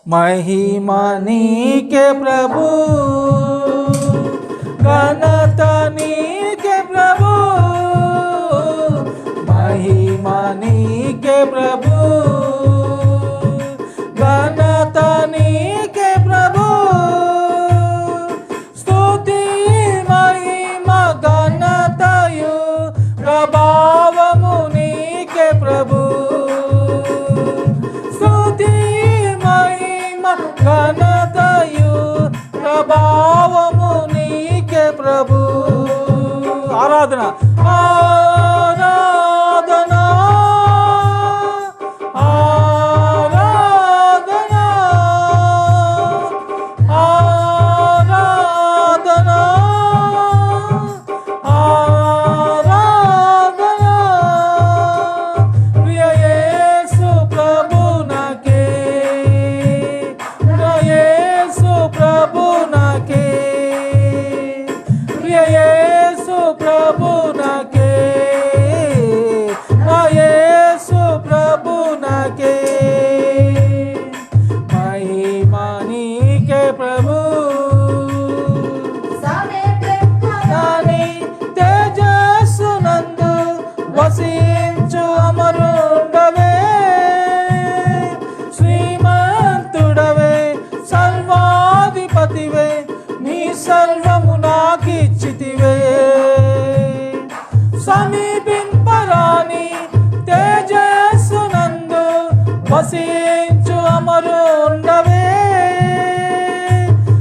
महिमा नीके प्रभु, घनता नीके प्रभु, महिमा नीके प्रभु, घनता नीके प्रभु, स्तुति महिमा घनतयु ప్రభావము నీకే ప్రభు, స్తుతి మహిమ ఘనతయు ప్రభావము నీకే ప్రభు. ఆరాధన ఆరాధన ఆరాధన ఆరాధన వసించు అమరుండవే, శ్రీమంతుడవే, సర్వాధిపతివే, నీ సర్వము నాకిచ్చితివే. సమీపింపరాని తేజస్సునందు వసించు అమరుండవే,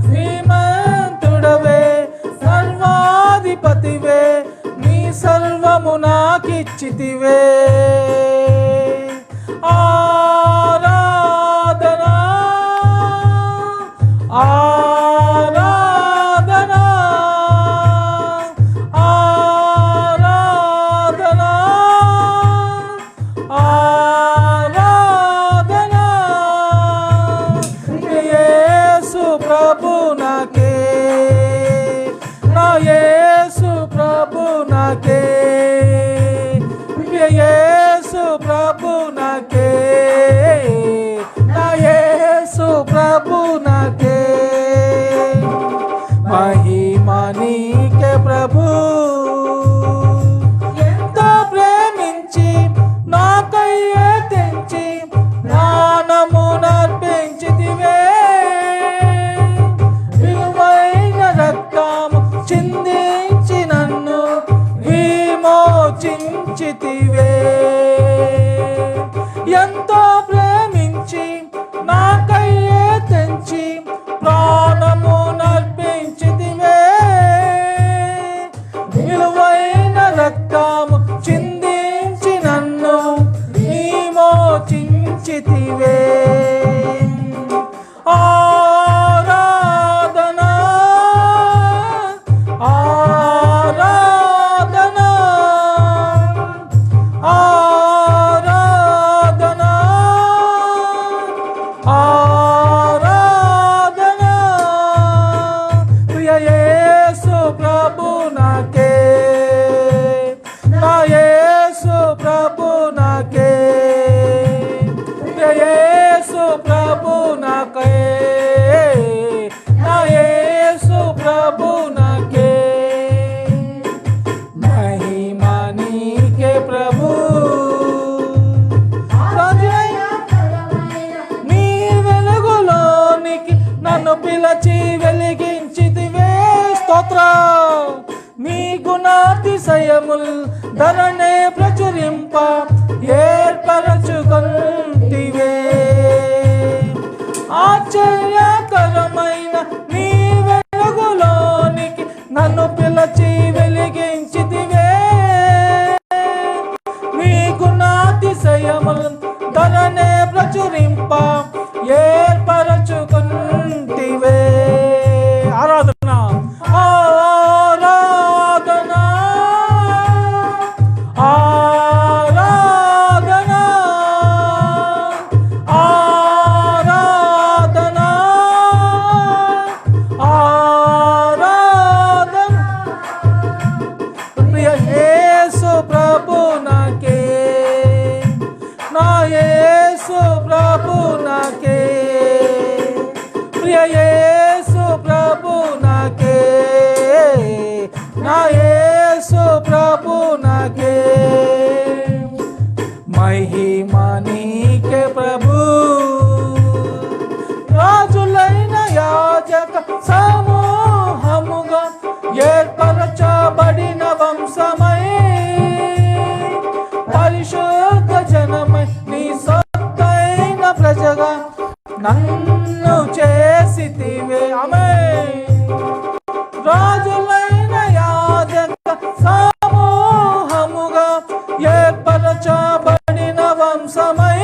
శ్రీమంతుడవే, సర్వాధిపతివే, నీ సర్వము నాకిచ్చితివే. ఆరాధన ఆరాధన ఆరాధన ఆరాధన యేసు ప్రభు నాకే, నా యేసు ప్రభు నాకే, యేసు ప్రభు నాకే, నా యేసు ప్రభు నాకే. మహిమ నీకే ప్రభు, ఎంతో ప్రేమించి నాకయ్యే తెంచి ప్రాణమునర్పించితివే. విలువైన రక్తము చిందించి నన్ను విమోచించితివే. ఎంతో ప్రేమించి నాకయ్యే తెంచి ప్రాణమునర్పించితివే. విలువైన రక్తము చిందించి నన్ను విమోచించితివే. ఆరాధన ఆరాధన ఆరాధన ఆరాధన ప్రియ యేసు ప్రభు నాకే, నా యేసు ప్రభు నాకే, ప్రియ యేసు ప్రభు నాకే, నా యేసు ప్రభు నాకే. మహిమ నీకే ప్రభు, నీ వెలుగులోనికి నన్ను పిలచి వెలిగించితివే. స్తోత్రం. నీ గుణాతిశయముల్ ధరణే ప్రచురింప ఏర్పరచుకొంటివే. ఆశ్చర్యకరమైన నీ వెలుగులోనికి నన్ను పిలచి వెలిగించితివే. నీ గుణాతిశయముల్ ధరణే ప్రచురింప ఏర్పరచుకొంటివే. ఆరాధన ఆరాధన ఆరాధన ఆరాధన నా యేసు ప్రభునకే మహిమ నీకే ప్రభు. రాజులైన యాజక సమూహముగా ఏర్పరచబడిన వంశమై పరిశుద్ధ జనమై నీ సొత్తైన ప్రజగా నన్ను చేసితివే. ఆమేన్. రాజులైన యాజక సమూహముగా ఏర్పరచబడిన వంశమై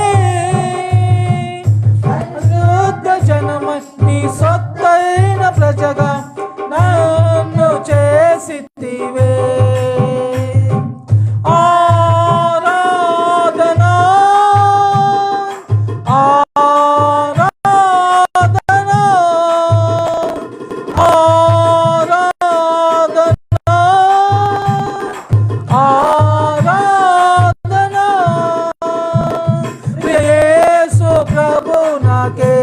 పరిశుద్ధ జనమై నీ సొత్తైన ప్రజగా నన్ను చేసితివే. ఆరాధనా ఆరాధనా ఆరాధనా ఆరాధనా ప్రియ యేసు ప్రభునకే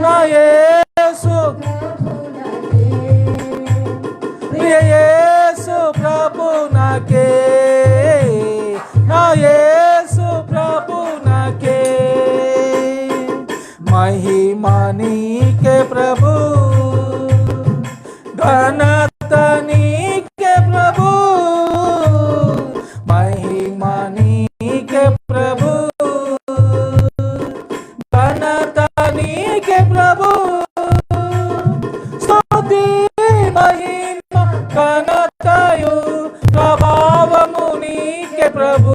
నా యేసు ప్రియ యేసు ప్రభునకే నా యేసు ప్రభునకే మహిమ నీకే ప్రభు, ఘనత నీకే ప్రభు, మహిమ నీకే ప్రభు, ఘనత నీకే ప్రభు, స్తుతి మహిమ ఘనతయు ప్రభావము నీకే ప్రభు,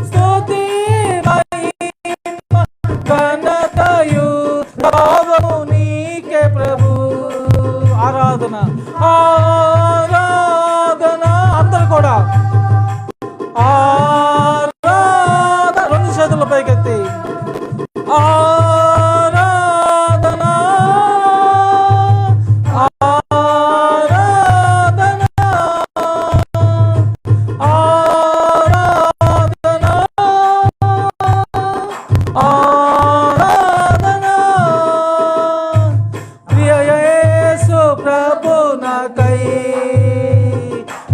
స్తుతి మహిమ ఘనతయు ప్రభావము నీకే ప్రభు. ఆరాధన ఆరాధన అందరూ కూడా ఆరాధన రెండు చేతుల పైకెత్తి ఆరాధన ఆరాధన ఆరాధన ఆరాధన ప్రియ యేసు ప్రభునకై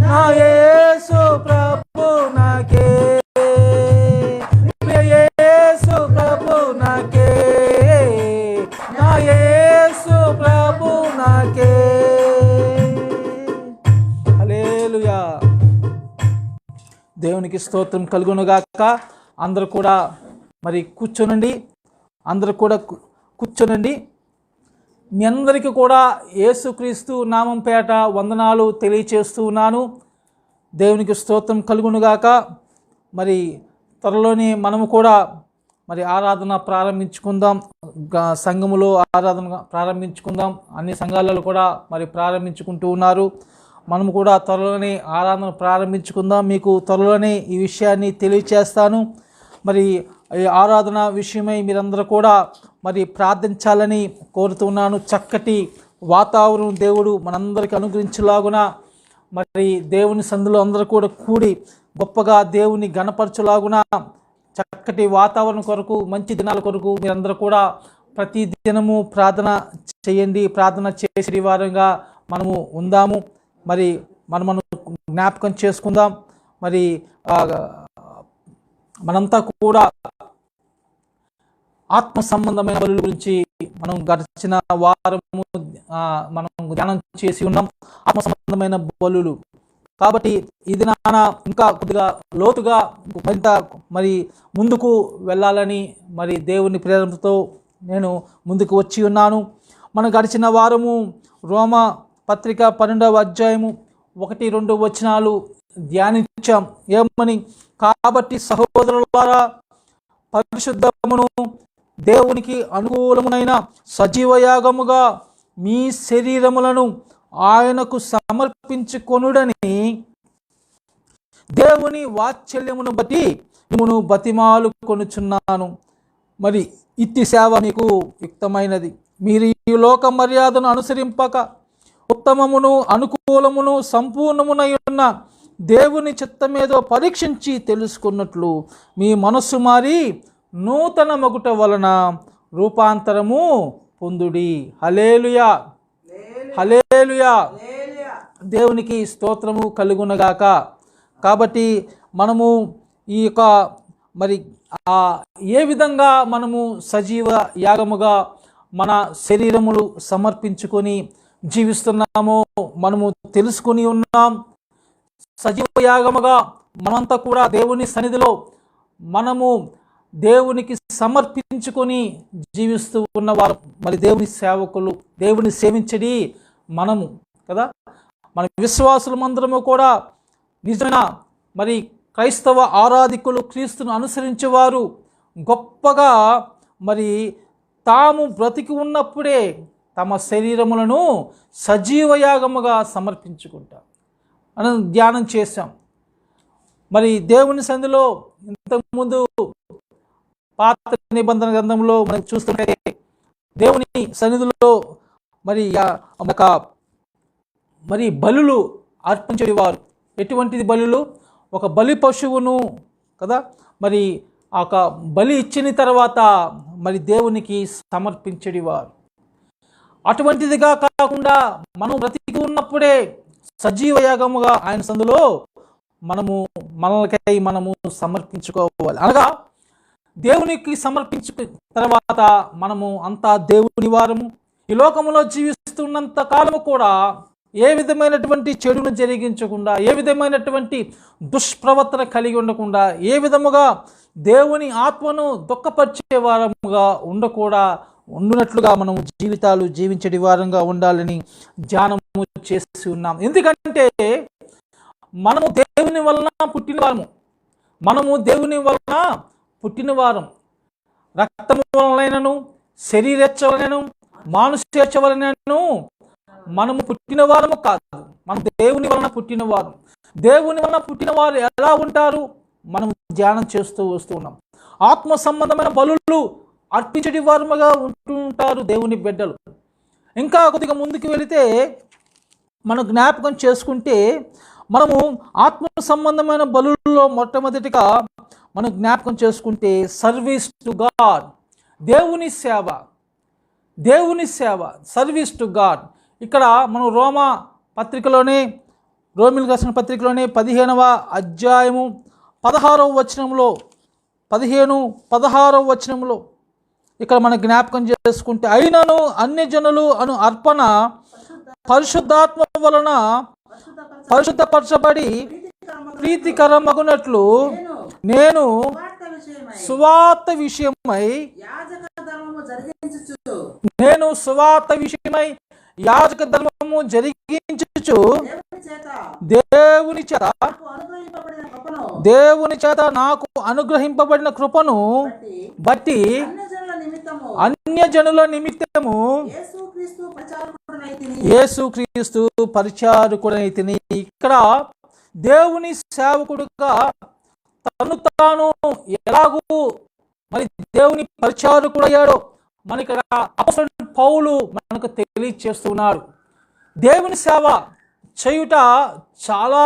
నా యేసు ప్రభునకే ప్రియ యేసు ప్రభునకే నా యేసు ప్రభునకే. హల్లెలూయా. దేవునికి స్తోత్రం కలుగునుగాక. అందరూ కూడా మరి కూర్చోనండి, అందరూ కూడా కూర్చోనండి. మీ అందరికీ కూడా యేసుక్రీస్తు నామం పేట వందనాలు తెలియచేస్తూ ఉన్నాను. దేవునికి స్తోత్రం కలుగునుగాక. మరి త్వరలోనే మనము కూడా మరి ఆరాధన ప్రారంభించుకుందాం, సంఘములో ఆరాధన ప్రారంభించుకుందాం. అన్ని సంఘాలలో కూడా మరి ప్రారంభించుకుంటూ ఉన్నారు. మనము కూడా త్వరలోనే ఆరాధన ప్రారంభించుకుందాం. మీకు త్వరలోనే ఈ విషయాన్ని తెలియచేస్తాను. మరి ఈ ఆరాధన విషయమై మీరందరూ కూడా మరి ప్రార్థించాలని కోరుతున్నాను. చక్కటి వాతావరణం దేవుడు మనందరికీ అనుగ్రహించులాగున మరి దేవుని సందులో అందరూ కూడా కూడి గొప్పగా దేవుని గణపరచులాగున చక్కటి వాతావరణం కొరకు, మంచి దినాల కొరకు మీరందరూ కూడా ప్రతి దినము ప్రార్థన చేయండి. ప్రార్థన చేసే వారంగా మనము ఉందాము. మరి మనం జ్ఞాపకం చేసుకుందాం. మరి మనంతా కూడా ఆత్మ సంబంధమైన బలుల గురించి మనం గడిచిన వారము మనం ధ్యానం చేసి ఉన్నాం. ఆత్మ సంబంధమైన బలులు కాబట్టి ఇది నాన్న ఇంకా కొద్దిగా లోతుగా మరింత మరి ముందుకు వెళ్ళాలని మరి దేవుని ప్రేరణతో నేను ముందుకు వచ్చి ఉన్నాను. మనం గడిచిన వారము రోమ పత్రిక 12వ అధ్యాయము 1-2 వచనాలు ధ్యానించాం. ఏమని? కాబట్టి సహోదరులారా, పరిశుద్ధమును దేవునికి అనుకూలమునైన సజీవయాగముగా మీ శరీరములను ఆయనకు సమర్పించుకొనుడని దేవుని వాత్సల్యమును బట్టి మిమ్మును బతిమాలు కొనుచున్నాను. మరి ఇట్టి సేవ మీకు యుక్తమైనది. మీరు ఈ లోక మర్యాదను అనుసరింపక ఉత్తమమును అనుకూలమును సంపూర్ణమునై ఉన్న దేవుని చిత్తమేదో పరీక్షించి తెలుసుకున్నట్లు మీ మనస్సు మారి నూతన మగుట వలన రూపాంతరము పొందుడి. హల్లెలూయా, హల్లెలూయా. హల్లెలూయా. దేవునికి స్తోత్రము కలుగునగాక. కాబట్టి మనము ఈ యొక్క మరి ఏ విధంగా మనము సజీవ యాగముగా మన శరీరములు సమర్పించుకొని జీవిస్తున్నామో మనము తెలుసుకొని ఉన్నాం. సజీవ యాగముగా మనమంతా కూడా దేవుని సన్నిధిలో మనము దేవునికి సమర్పించుకొని జీవిస్తూ ఉన్నవారు. మరి దేవుని సేవకులు, దేవుని సేవించడి మనము కదా. మన విశ్వాసులమందరము కూడా నిజమైన మరి క్రైస్తవ ఆరాధికులు, క్రీస్తును అనుసరించేవారు గొప్పగా మరి తాము బ్రతికి ఉన్నప్పుడే తమ శరీరములను సజీవ యాగముగా సమర్పించుకుంటారు అని ధ్యానం చేశాం. మరి దేవుని సన్నిధిలో ఇంతకుముందు పాత నిబంధన గ్రంథంలో మనం చూస్తుంటే దేవుని సన్నిధిలో మరి బలులు అర్పించేవారు. ఎటువంటిది బలులు? ఒక బలి పశువును కదా మరి ఆ బలి ఇచ్చిన తర్వాత మరి దేవునికి సమర్పించేవారు. అటువంటిదిగా కాకుండా మనం బ్రతికి ఉన్నప్పుడే సజీవ యాగముగా ఆయన సందులో మనము సమర్పించుకోవాలి. అనగా దేవునికి సమర్పించుకున్న తర్వాత మనము అంతా దేవుని వారము. ఈ లోకంలో జీవిస్తున్నంత కాలము కూడా ఏ విధమైనటువంటి చెడును జరిగించకుండా, ఏ విధమైనటువంటి దుష్ప్రవర్తన కలిగి ఉండకుండా, ఏ విధముగా దేవుని ఆత్మను దుఃఖపరిచే వారముగా ఉండునట్లుగా మనము జీవితాలు జీవించే వారంగా ఉండాలని ధ్యానము చేసి ఉన్నాం. ఎందుకంటే మనము దేవుని వలన పుట్టిన వారం. రక్తము వలనైనను, శరీరేచ్ఛ వలనైనను, మానుషేచ్ఛ వలనైనను మనము పుట్టిన వారము కాదు. మనం దేవుని వలన పుట్టిన వారు. దేవుని వలన పుట్టిన వారు ఎలా ఉంటారు? మనం ధ్యానం చేస్తూ వస్తున్నాం. ఆత్మ సంబంధమైన బలులు అర్పించడి వారముగా ఉంటుంటారు దేవుని బిడ్డలు. ఇంకా కొద్దిగా ముందుకు వెళితే మనం జ్ఞాపకం చేసుకుంటే మనము ఆత్మ సంబంధమైన బలుల్లో మొట్టమొదటిగా మనం జ్ఞాపకం చేసుకుంటే సర్వీస్ టు గాడ్, దేవుని సేవ, సర్వీస్ టు గాడ్. ఇక్కడ మనం రోమిలకు రాసిన పత్రికలోనే 15వ అధ్యాయము 16వ వచనంలో ఇక్కడ మనం జ్ఞాపకం చేసుకుంటే, అయినను అన్యజనులు అను అర్పణ పరిశుద్ధాత్మ వలన పరిశుద్ధపరచబడి ప్రీతికరమగునట్లు నేను సువార్త విషయమై యాజక ధర్మము జరిగించుచు దేవుని చేత నాకు అనుగ్రహింపబడిన కృపను బట్టి అన్యజనుల నిమిత్తము యేసుక్రీస్తు పరిచారకుడనైతిని. ఇక్కడ దేవుని సేవకుడుగా తను తాను ఎలాగూ మరి దేవుని పరిచారకుడయ్యాడో మనకి అపోస్తలుడైన పౌలు మనకు తెలియచేస్తున్నాడు. దేవుని సేవ చేయుట చాలా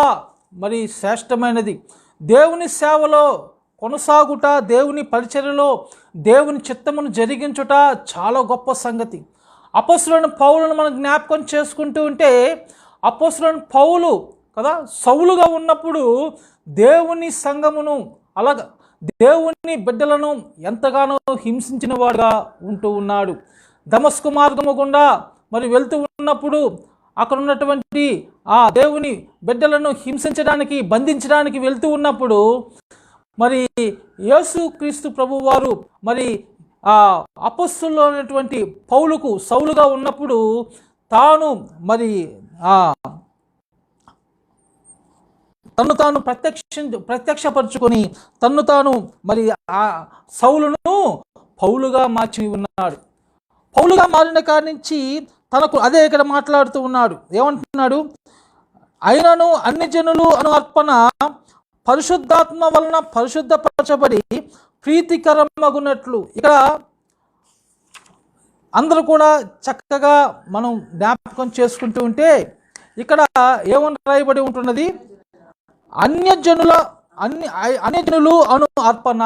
మరి శ్రేష్టమైనది. దేవుని సేవలో కొనసాగుట, దేవుని పరిచర్యలో దేవుని చిత్తమును జరిగించుట చాలా గొప్ప సంగతి. అపోస్తలుడైన పౌలును మనం జ్ఞాపకం చేసుకుంటూ ఉంటే, అపోస్తలుడైన పౌలు కదా సౌలుగా ఉన్నప్పుడు దేవుని సంఘమును అలాగా దేవుని బిడ్డలను ఎంతగానో హింసించిన వాడుగా ఉంటూ ఉన్నాడు. దమస్కు మార్గము గుండా మరి వెళ్తూ ఉన్నప్పుడు అక్కడ ఉన్నటువంటి ఆ దేవుని బిడ్డలను హింసించడానికి, బంధించడానికి వెళ్తూ ఉన్నప్పుడు మరి యేసుక్రీస్తు ప్రభు వారు మరి ఆ అపొస్తలులో ఉన్నటువంటి పౌలుకు సౌలుగా ఉన్నప్పుడు తాను మరి తను తాను ప్రత్యక్షపరుచుకొని తన్ను తాను మరి ఆ సౌలును పౌలుగా మార్చి ఉన్నాడు. పౌలుగా మారిన కాడి నుంచి తనకు అదే ఇక్కడ మాట్లాడుతూ ఉన్నాడు. ఏమంటున్నాడు? అయినను అన్ని జనులు అను అర్పణ పరిశుద్ధాత్మ వలన పరిశుద్ధపరచబడి ప్రీతికరమగునట్లు. ఇక్కడ అందరూ కూడా చక్కగా మనం జ్ఞాపకం చేసుకుంటూ ఉంటే ఇక్కడ ఏమని రాయబడి ఉంటున్నది? అన్యజనులు అను అర్పణ.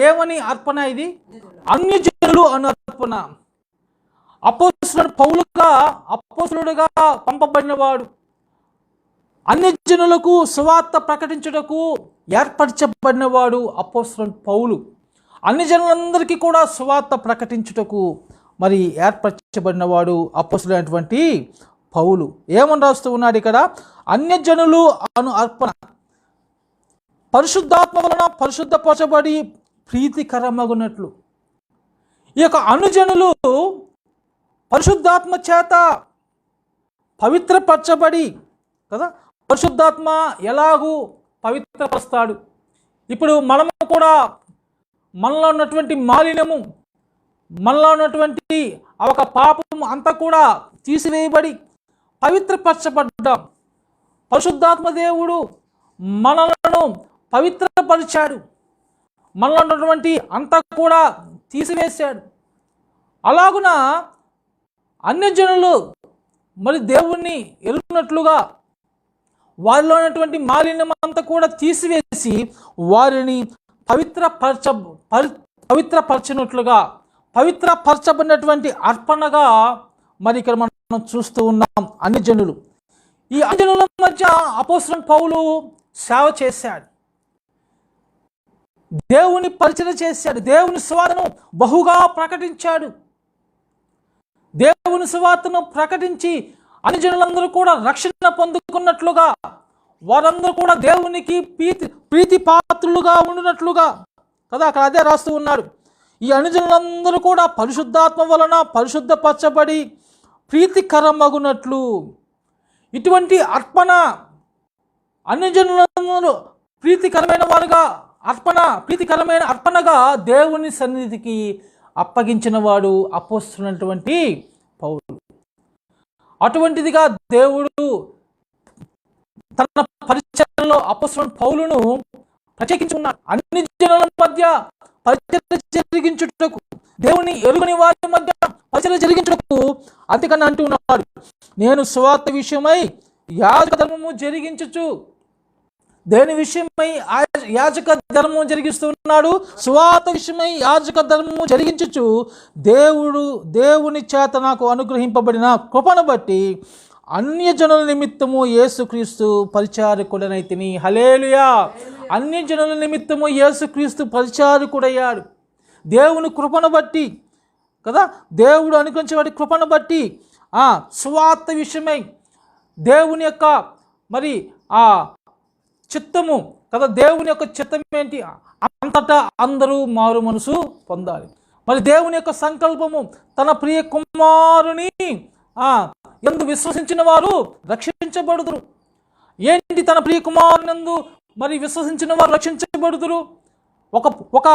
ఏమని అర్పణ ఇది? అన్యజనులు అను అర్పణ. అపోస్తలుడు అపోస్తలుడుగా పంపబడినవాడు, అన్ని జనులకు సువార్త ప్రకటించుటకు ఏర్పరచబడినవాడు అపోస్తలుడు పౌలు. అన్ని జనులందరికీ కూడా సువార్త ప్రకటించుటకు మరి ఏర్పరచబడినవాడు అపోస్తలుడైనటువంటి పౌలు. ఏమని రాస్తూ ఉన్నాడు ఇక్కడ? అన్యజనులు అర్పణ పరిశుద్ధాత్మ వలన పరిశుద్ధపరచబడి ప్రీతికరమగునట్లు. ఈ యొక్క అనుజనులు పరిశుద్ధాత్మ చేత పవిత్రపరచబడి కదా, పరిశుద్ధాత్మ ఎలాగూ పవిత్రపరుస్తాడు. ఇప్పుడు మనము కూడా మనలో ఉన్నటువంటి మాలిన్యము, మనలో ఉన్నటువంటి ఆ ఒక పాపము అంతా కూడా తీసివేయబడి పవిత్రపరచబడ్డాం. పరిశుద్ధాత్మ దేవుడు మనలను పవిత్రపరిచాడు, మనలో ఉన్నటువంటి అంతా కూడా తీసివేశాడు. అలాగున అన్యజనులు మరి దేవుణ్ణి ఎరుగునట్లుగా వారిలో ఉన్నటువంటి మాలిన్యం అంతా కూడా తీసివేసి వారిని పవిత్రపరచినట్లుగా పవిత్రపరచబడినటువంటి అర్పణగా మరి ఇక్కడ మనం చూస్తూ ఉన్నాం అన్యజనులు. ఈ అన్యజనుల మధ్య అపోస్తలుడు పౌలు సేవ చేశాడు, దేవుని పరిచయం చేశాడు, దేవుని సువార్తను బహుగా ప్రకటించాడు. దేవుని సువార్తను ప్రకటించి అన్యజనులందరూ కూడా రక్షణ పొందుకున్నట్లుగా, వారందరూ కూడా దేవునికి ప్రీతి పాత్రులుగా ఉండినట్లుగా కదా అక్కడ అదే రాస్తూ ఉన్నాడు. ఈ అన్యజనులందరూ కూడా పరిశుద్ధాత్మ వలన పరిశుద్ధపరచబడి ప్రీతికరమగునట్లు. ఇటువంటి అర్పణ అన్యజనులందరూ ప్రీతికరమైన అర్పణగా దేవుని సన్నిధికి అప్పగించిన వాడు అపోస్తలుడైనటువంటి పౌలు. అటువంటిదిగా దేవుడు తన పరిచర్యలో అపోస్తలుడైన పౌలును ప్రత్యేకించుకున్నాడు. అన్ని జనుల మధ్య పరిచర్య జరిగించుటకు, దేవుని ఎరుగని వారి మధ్య పరిచర్య జరిగించుటకు అంతకన్నా అంటూ ఉన్నాడు, నేను సువార్త విషయమై యాజక ధర్మము జరిగించుచు. దేని విషయమై యాజక ధర్మము జరిగిస్తున్నాడు? సువార్త విషయమై యాజక ధర్మము జరిగించుచు దేవుని చేత నాకు అనుగ్రహింపబడిన కృపను బట్టి అన్యజనుల నిమిత్తము యేసుక్రీస్తు పరిచారకుడనైతిని. హల్లెలూయా! అన్యజనుల నిమిత్తము యేసుక్రీస్తు పరిచారకుడయ్యాడు. దేవుని కృపను బట్టి కదా, దేవుడు అనుగ్రహించే కృపను బట్టి సువార్త విషయమై దేవుని యొక్క మరి ఆ చిత్తము కదా, దేవుని యొక్క చిత్తం ఏంటి? అంతటా అందరూ మారు మనసు పొందాలి. మరి దేవుని యొక్క సంకల్పము తన ప్రియ కుమారుని యందు విశ్వసించిన వారు రక్షించబడుదురు. ఏంటి తన ప్రియ కుమారునందు మరి విశ్వసించిన వారు రక్షించబడుదురు? ఒక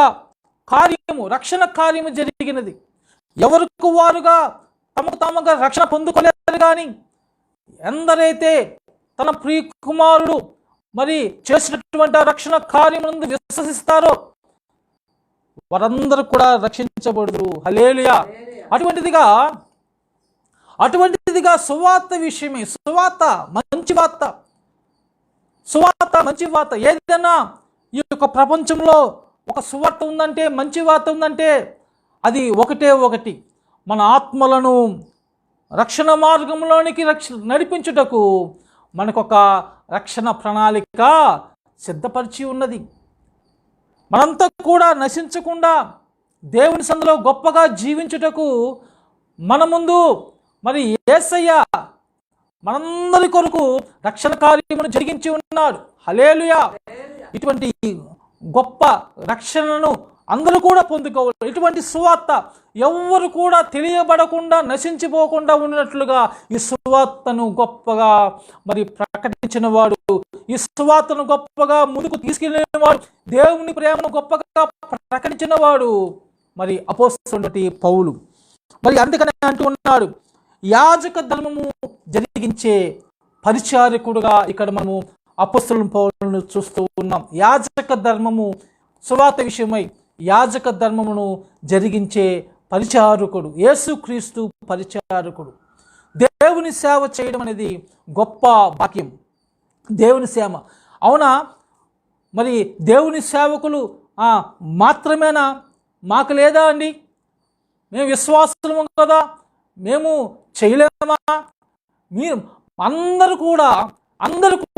కార్యము, రక్షణ కార్యము జరిగినది. ఎవరికి వారుగా తమగా రక్షణ పొందుకోలేరు, కానీ ఎందరైతే తన ప్రియ కుమారుడు మరి చేసినటువంటి రక్షణ కార్యమునందు విశ్వసిస్తారో వారందరూ కూడా రక్షించబడుదురు. హల్లెలూయా! అటువంటిదిగా సువార్త విషయమే, సువార్త మంచి వార్త. ఏదైనా ఈ యొక్క ప్రపంచంలో ఒక సువార్త ఉందంటే, మంచి వార్త ఉందంటే అది ఒకటి, మన ఆత్మలను రక్షణ మార్గంలోనికి నడిపించుటకు మనకొక రక్షణ ప్రణాళిక సిద్ధపరిచి ఉన్నది. మనంతా కూడా నశించకుండా దేవుని సందులో గొప్పగా జీవించుటకు మన ముందు మరి యేసయ్య మనందరి కొరకు రక్షణ కార్యమును జరిగించి ఉన్నాడు. హల్లెలూయా! ఇటువంటి గొప్ప రక్షణను అందరూ కూడా పొందుకోవాలి. ఇటువంటి సువార్త ఎవ్వరు కూడా తెలియబడకుండా నశించిపోకుండా ఉన్నట్లుగా ఈ సువార్తను గొప్పగా మరి ప్రకటించిన వాడు, ఈ సువార్తను గొప్పగా ముందుకు తీసుకెళ్ళిన వాడు, దేవుని ప్రేమను గొప్పగా ప్రకటించిన వాడు మరి అపోస్తలుడైన పౌలు. మరి అందుకనే అంటూ ఉన్నాడు, యాజక ధర్మము జరిగించే పరిచారకుడుగా ఇక్కడ మనము అపోస్తలుడైన పౌలును చూస్తూ ఉన్నాం. యాజక ధర్మము, సువార్త విషయమై యాజక ధర్మమును జరిగించే పరిచారకుడు, యేసుక్రీస్తు పరిచారకుడు. దేవుని సేవ చేయడం అనేది గొప్ప భాగ్యం. దేవుని సేవ అవునా? మరి దేవుని సేవకులు మాత్రమేనా? మాకు లేదా అండి? మేము విశ్వాసము కదా, మేము చేయలేమా? మీరు అందరూ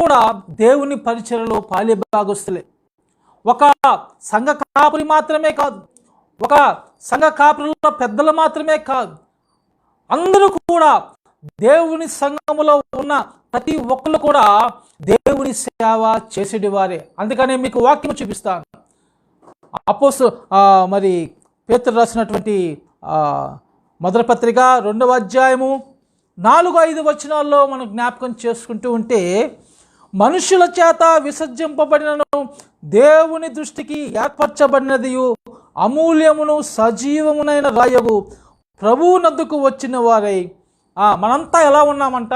కూడా దేవుని పరిచర్యలో పాలిభాగస్తులే. ఒక సంఘ కాపురి మాత్రమే కాదు, ఒక సంఘ కాపురిలో పెద్దలు మాత్రమే కాదు, అందరూ కూడా దేవుని సంఘములో ఉన్న ప్రతి ఒక్కరు కూడా దేవుని సేవ చేసేటి వారే. అందుకనే మీకు వాక్యం చూపిస్తాను. మరి పేతురు రాసినటువంటి మొదటి పత్రిక 2వ అధ్యాయము 4-5 వచనాల్లో మనం జ్ఞాపకం చేసుకుంటూ ఉంటే, మనుషుల చేత విసర్జింపబడినను దేవుని దృష్టికి ఏర్పరచబడినది అమూల్యమును సజీవమునైన రాయగు ప్రభువునద్దుకు వచ్చిన వారై మనంతా ఎలా ఉన్నామంట?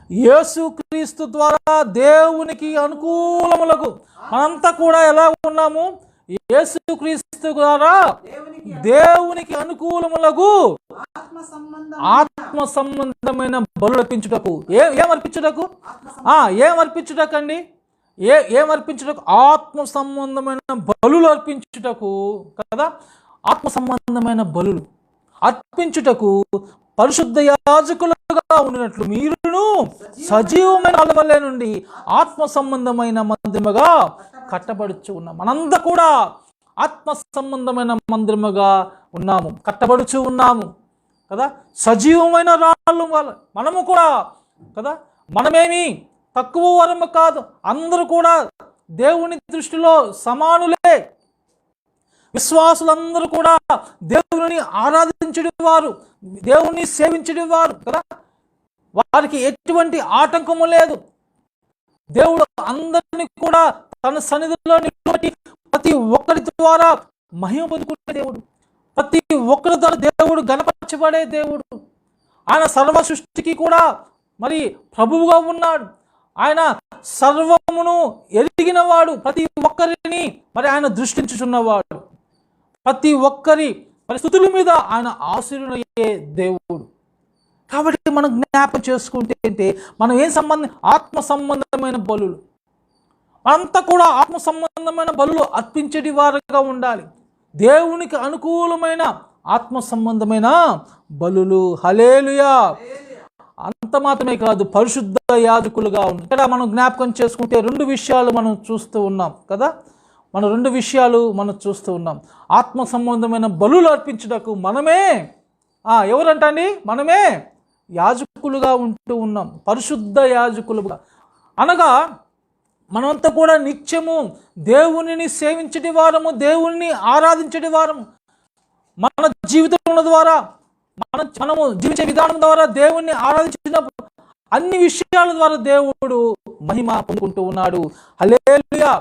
యేసుక్రీస్తు ద్వారా దేవునికి అనుకూలములకు మనంతా కూడా ఎలా ఉన్నాము? యేసుక్రీస్తు ద్వారా దేవునికి అనుకూలములకు ఆత్మ సంబంధమైన బలులు అర్పించుటకు. ఏమర్పించుటకు? ఏమర్పించుటకండి? ఏమర్పించుటకు? ఆత్మ సంబంధమైన బలులు అర్పించుటకు కదా. ఆత్మ సంబంధమైన బలులు అర్పించుటకు పరిశుద్ధ యాజకులుగా ఉండినట్లు మీరును సజీవమైన వల్లే నుండి ఆత్మ సంబంధమైన మందిరముగా కట్టబడుచు ఉన్నాం. మనంతా కూడా ఆత్మ సంబంధమైన మందిరముగా ఉన్నాము, కట్టబడుచు ఉన్నాము కదా. సజీవమైన రాళ్ళు మనము కూడా కదా. మనమేమి తక్కువ వరము కాదు, అందరూ కూడా దేవుని దృష్టిలో సమానులే. విశ్వాసులందరూ కూడా దేవుని ఆరాధించడి వారు, దేవుని సేవించడి వారు కదా. వారికి ఎటువంటి ఆటంకము లేదు. దేవుడు అందరినీ కూడా తన సన్నిధిలో నిలబెట్టి ప్రతి ఒక్కరి ద్వారా మహిమ పొందుకునే దేవుడు, ప్రతి ఒక్కరి ద్వారా దేవుడు గణపరచబడే దేవుడు. ఆయన సర్వ సృష్టికి కూడా మరి ప్రభువుగా ఉన్నాడు. ఆయన సర్వమును ఎరిగిన వాడు, ప్రతి ఒక్కరిని మరి ఆయన దృష్టించుచున్నవాడు. ప్రతి ఒక్కరి పరిస్థితుల మీద ఆయన ఆశీర్వదయ్యే దేవుడు. కాబట్టి మనం జ్ఞాపకం చేసుకుంటే అంటే మనం ఏం సంబంధం? ఆత్మ సంబంధమైన బలులు. అంతా కూడా ఆత్మ సంబంధమైన బలులు అర్పించేటి వారుగా ఉండాలి. దేవునికి అనుకూలమైన ఆత్మ సంబంధమైన బలులు. హల్లెలూయా. అంత మాత్రమే కాదు, పరిశుద్ధ యాజకులుగా ఉంది. ఇక్కడ మనం జ్ఞాపకం చేసుకుంటే 2 విషయాలు మనం చూస్తూ ఉన్నాం కదా. మనం 2 విషయాలు మనం చూస్తూ ఉన్నాం. ఆత్మ సంబంధమైన బలులు అర్పించుటకు మనమే ఎవరంటండి? మనమే యాజకులుగా ఉంటూ ఉన్నాం, పరిశుద్ధ యాజకులుగా. అనగా మనమంతా కూడా నిత్యము దేవునిని సేవించటి వారము, దేవుని ఆరాధించటి వారము. మన జీవితం ద్వారా మనము జీవించే విధానం ద్వారా దేవుణ్ణి ఆరాధించినప్పుడు అన్ని విషయాల ద్వారా దేవుడు మహిమ పొందుకుంటూ ఉన్నాడు. హల్లెలూయా.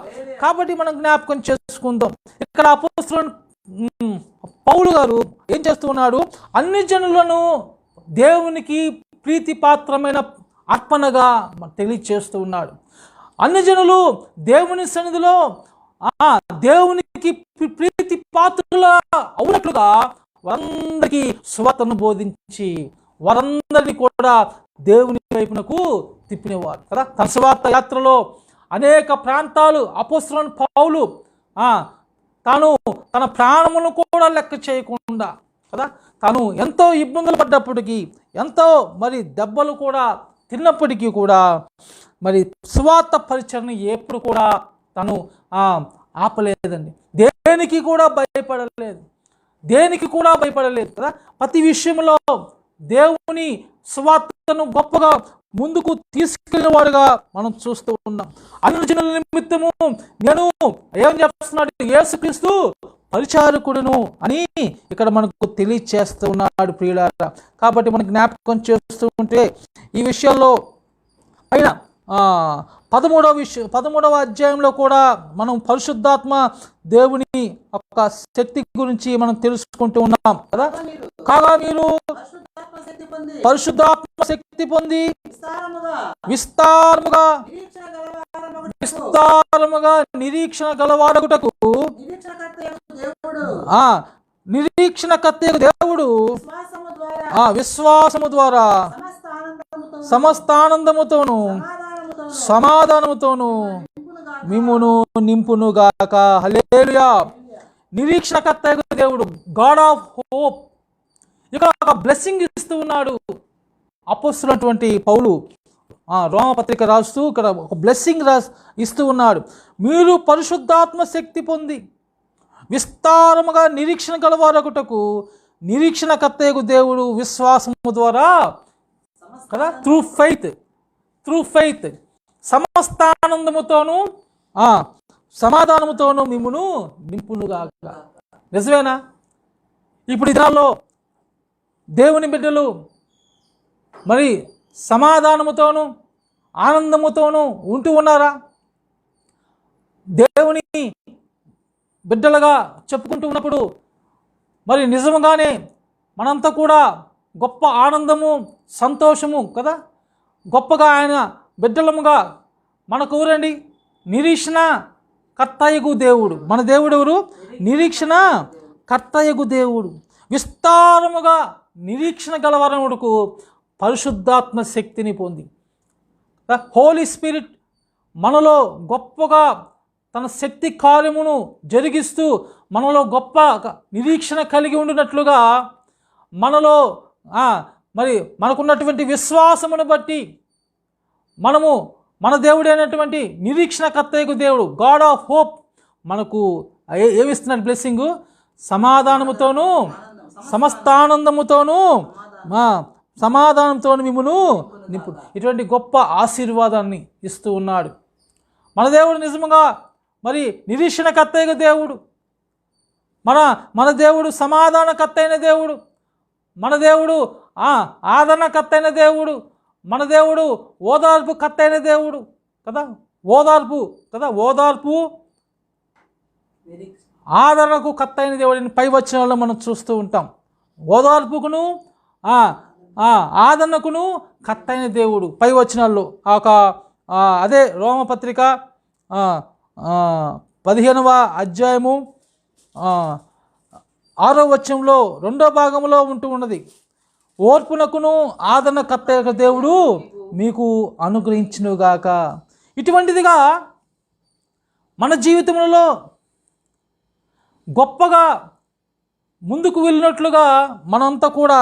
కాబట్టి మనం జ్ఞాపకం చేసుకుందాం. ఇక్కడ అపోస్తలుడు పౌలు గారు ఏం చేస్తూ ఉన్నాడు? అన్ని జనులను దేవునికి ప్రీతిపాత్రమైన అర్పణగా తెలియచేస్తూ ఉన్నాడు. అన్ని జనులు దేవుని సన్నిధిలో దేవునికి ప్రీతి పాత్రుల అవునట్లుగా వారందరికీ సువార్తను బోధించి వారందరినీ కూడా దేవుని వైపునకు తిప్పినవారు కదా. తన సువార్త యాత్రలో అనేక ప్రాంతాలు అపోస్తలుడైన పౌలు తాను తన ప్రాణములను కూడా లెక్క చేయకుండా కదా, తాను ఎంతో ఇబ్బందులు పడ్డప్పటికీ, ఎంతో మరి దెబ్బలు కూడా తిన్నప్పటికీ కూడా మరి సువార్త పరిచరణ ఎప్పుడు కూడా తను ఆపలేదండి. దేనికి కూడా భయపడలేదు కదా. ప్రతి విషయంలో దేవుని సువార్తను గొప్పగా ముందుకు తీసుకెళ్ళిన వాడుగా మనం చూస్తూ ఉన్నాం. అన్ని జనుల నిమిత్తము నేను ఏం చేస్తున్నాడు? యేసుక్రీస్తు పరిచారకుడును అని ఇక్కడ మనకు తెలియచేస్తూ ఉన్నాడు ప్రియులారా. కాబట్టి మనం జ్ఞాపకం చేస్తూ ఉంటే ఈ విషయాల్లో పైన 13వ అధ్యాయంలో కూడా మనం పరిశుద్ధాత్మ దేవుని ఒక శక్తి గురించి మనం తెలుసుకుంటూ ఉన్నాం కదా. కాగా మీరు పరిశుద్ధాత్మ శక్తి పొంది విస్తారముగా నిరీక్షణ గలవాడగుటకు నిరీక్షణకర్తయగు దేవుడు విశ్వాసము ద్వారా సమస్తానందముతోను సమాధానముతోను మిమ్మును నింపునుగాక. హల్లెలూయా. నిరీక్షణకర్తయగు దేవుడు, గాడ్ ఆఫ్ హోప్. ఇక్కడ బ్లెస్సింగ్ ఇస్తూ ఉన్నాడు. అపోస్తలుడైనటువంటి పౌలు రోమపత్రిక రాస్తూ ఇక్కడ ఒక బ్లెస్సింగ్ ఇస్తూ ఉన్నాడు. మీరు పరిశుద్ధాత్మ శక్తి పొంది విస్తారముగా నిరీక్షణ గలవారొకటకు నిరీక్షణకర్తయగు దేవుడు విశ్వాసము ద్వారా కదా త్రూ ఫెయిత్ సమస్త ఆనందముతోనూ సమాధానముతోనూ మిమ్మును నింపునుగాక. నిజమేనా? ఇప్పుడు ఈ దినాల్లో దేవుని బిడ్డలు మరి సమాధానముతోనూ ఆనందముతోనూ ఉంటూ ఉన్నారా? దేవుని బిడ్డలుగా చెప్పుకుంటూ ఉన్నప్పుడు మరి నిజంగానే మనంతా కూడా గొప్ప ఆనందము సంతోషము కదా, గొప్పగా ఆయన బిడ్డలముగా మనకు ఊరండి నిరీక్షణ కర్తయగు దేవుడు. మన దేవుడు ఎవరు? నిరీక్షణ కర్తయగు దేవుడు. విస్తారముగా నిరీక్షణ గలవరముడుకు పరిశుద్ధాత్మ శక్తిని పొంది హోలీ స్పిరిట్ మనలో గొప్పగా తన శక్తి కార్యమును జరిగిస్తూ మనలో గొప్ప నిరీక్షణ కలిగి ఉండినట్లుగా మనలో మరి మనకున్నటువంటి విశ్వాసమును బట్టి మనము మన దేవుడైనటువంటి నిరీక్షణకర్తయగు దేవుడు గాడ్ ఆఫ్ హోప్ మనకు ఏమిస్తున్నాడు? బ్లెస్సింగు సమాధానముతోనూ సమస్త ఆనందముతోనూ సమాధానంతో మిమ్మును నింపు. ఇటువంటి గొప్ప ఆశీర్వాదాన్ని ఇస్తూ ఉన్నాడు మన దేవుడు. నిజంగా మరి నిరీక్షణకర్తయగు దేవుడు, మన దేవుడు సమాధానకర్తైన దేవుడు, మన దేవుడు ఆదరణకర్తైన దేవుడు, మన దేవుడు ఓదార్పు కర్తైన దేవుడు కదా. ఓదార్పు ఆదరణకు కర్తైన దేవుడిని పై వచనాల్లో మనం చూస్తూ ఉంటాం. ఓదార్పుకును ఆదరణకును కర్తైన దేవుడు పై వచనాల్లో అదే రోమపత్రిక 15వ అధ్యాయము 6వ వచనంలో 2వ భాగంలో ఉంటూ ఉన్నది. ఓర్పునకును ఆదరణ కర్తయగు దేవుడు మీకు అనుగ్రహించునుగాక. ఇటువంటిదిగా మన జీవితంలో గొప్పగా ముందుకు వెళ్ళినట్లుగా మనంతా కూడా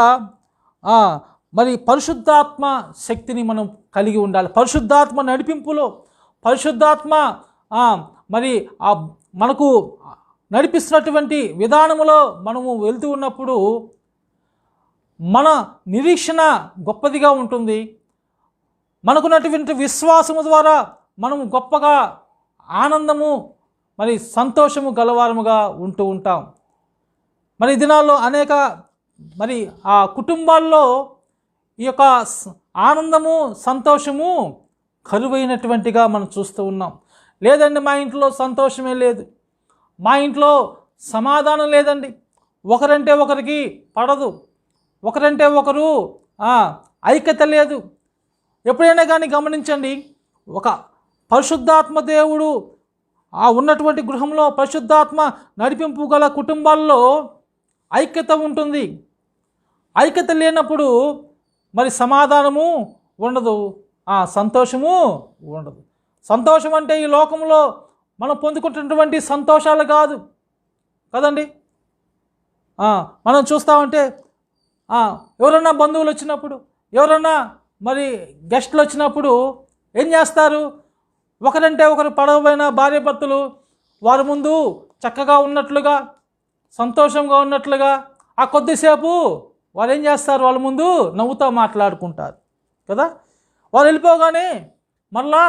మరి పరిశుద్ధాత్మ శక్తిని మనం కలిగి ఉండాలి. పరిశుద్ధాత్మ నడిపింపులో పరిశుద్ధాత్మ మరి మనకు నడిపిస్తున్నటువంటి విధానములో మనము వెళ్తూ ఉన్నప్పుడు మన నిరీక్షణ గొప్పదిగా ఉంటుంది. మనకున్నటువంటి విశ్వాసము ద్వారా మనము గొప్పగా ఆనందము మరి సంతోషము గలవారముగా ఉంటూ ఉంటాం. మరి దినాల్లో అనేక మరి కుటుంబాల్లో ఈ యొక్క ఆనందము సంతోషము కరువైనటువంటిగా మనం చూస్తూ ఉన్నాం. లేదండి మా ఇంట్లో సంతోషమే లేదు, మా ఇంట్లో సమాధానం లేదండి, ఒకరంటే ఒకరికి పడదు, ఒకరంటే ఒకరు ఐక్యత లేదు. ఎప్పుడైనా కానీ గమనించండి, ఒక పరిశుద్ధాత్మ దేవుడు ఉన్నటువంటి గృహంలో పరిశుద్ధాత్మ నడిపింపు గల కుటుంబాల్లో ఐక్యత ఉంటుంది. ఐక్యత లేనప్పుడు మరి సమాధానము ఉండదు, సంతోషము ఉండదు. సంతోషం అంటే ఈ లోకంలో మనం పొందుకుంటున్నటువంటి సంతోషాలు కాదు కదండి. మనం చూస్తామంటే ఎవరన్నా బంధువులు వచ్చినప్పుడు, ఎవరన్నా మరి గెస్టులు వచ్చినప్పుడు ఏం చేస్తారు? ఒకరంటే ఒకరు పడవైన భార్య భర్తలు వారి ముందు చక్కగా ఉన్నట్లుగా సంతోషంగా ఉన్నట్లుగా కొద్దిసేపు వారు ఏం చేస్తారు? వాళ్ళ ముందు నవ్వుతూ మాట్లాడుకుంటారు కదా. వారు వెళ్ళిపోగానే మళ్ళా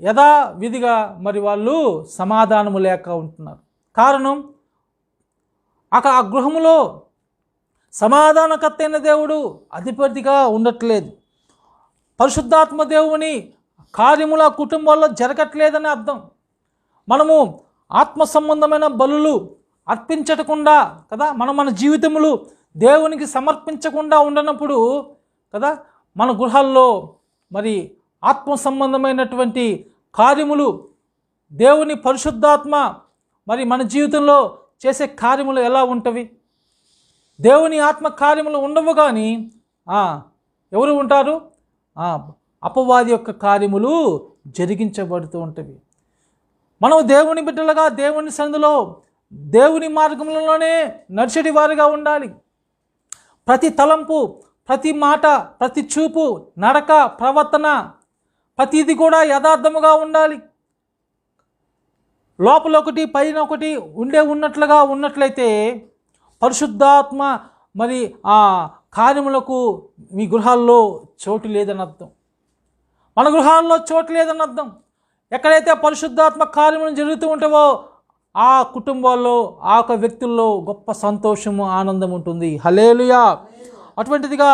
యథావిధిగా మరి వాళ్ళు సమాధానము లేక ఉంటున్నారు. కారణం ఆ గృహములో సమాధానకర్తైన దేవుడు అధిపతిగా ఉండట్లేదు. పరిశుద్ధాత్మ దేవుని కార్యముల కుటుంబాల్లో జరగట్లేదని అర్థం. మనము ఆత్మ సంబంధమైన బలులు అర్పించకుండా కదా, మన జీవితములు దేవునికి సమర్పించకుండా ఉండనప్పుడు కదా మన గృహాల్లో మరి ఆత్మ సంబంధమైనటువంటి కార్యములు దేవుని పరిశుద్ధాత్మ మరి మన జీవితంలో చేసే కార్యములు ఎలా ఉంటవి? దేవుని ఆత్మ కార్యములు ఉండవు, కానీ ఎవరు ఉంటారు? అపవాది యొక్క కార్యములు జరిగించబడుతూ ఉంటవి. మనం దేవుని బిడ్డలుగా దేవుని సన్నిధిలో దేవుని మార్గంలోనే నడిచేటి వారిగా ఉండాలి. ప్రతి తలంపు, ప్రతి మాట, ప్రతి చూపు, నడక, ప్రవర్తన ప్రతిది కూడా యథార్థముగా ఉండాలి. లోపల ఒకటి పైన ఒకటి ఉన్నట్లుగా ఉన్నట్లయితే పరిశుద్ధాత్మ మరి ఆ కార్యములకు మీ గృహాల్లో చోటు లేదని అర్థం. మన గృహాల్లో చోటు లేదని అర్థం. ఎక్కడైతే పరిశుద్ధాత్మ కార్యములు జరుగుతూ ఉంటావో ఆ కుటుంబాల్లో, ఆ యొక్క వ్యక్తుల్లో గొప్ప సంతోషము, ఆనందం ఉంటుంది. హల్లెలూయా. అటువంటిదిగా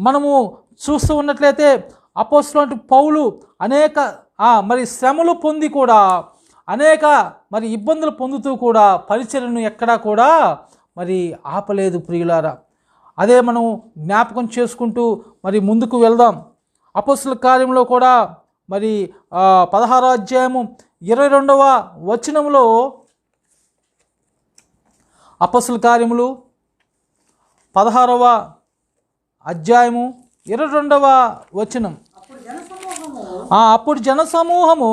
మనము చూస్తూ ఉన్నట్లయితే అపోస్తలుడైన పౌలు అనేక మరి శ్రమలు పొంది కూడా, అనేక మరి ఇబ్బందులు పొందుతూ కూడా పరిచర్యను ఎక్కడా కూడా మరి ఆపలేదు ప్రియులారా. అదే మనం జ్ఞాపకం చేసుకుంటూ మరి ముందుకు వెళ్దాం. అపోస్తల కార్యంలో కూడా మరి 16వ అధ్యాయము 22వ వచనంలో, అపోస్తల కార్యములు 16వ అధ్యాయము 22వ వచనం. అప్పుడు జనసమూహము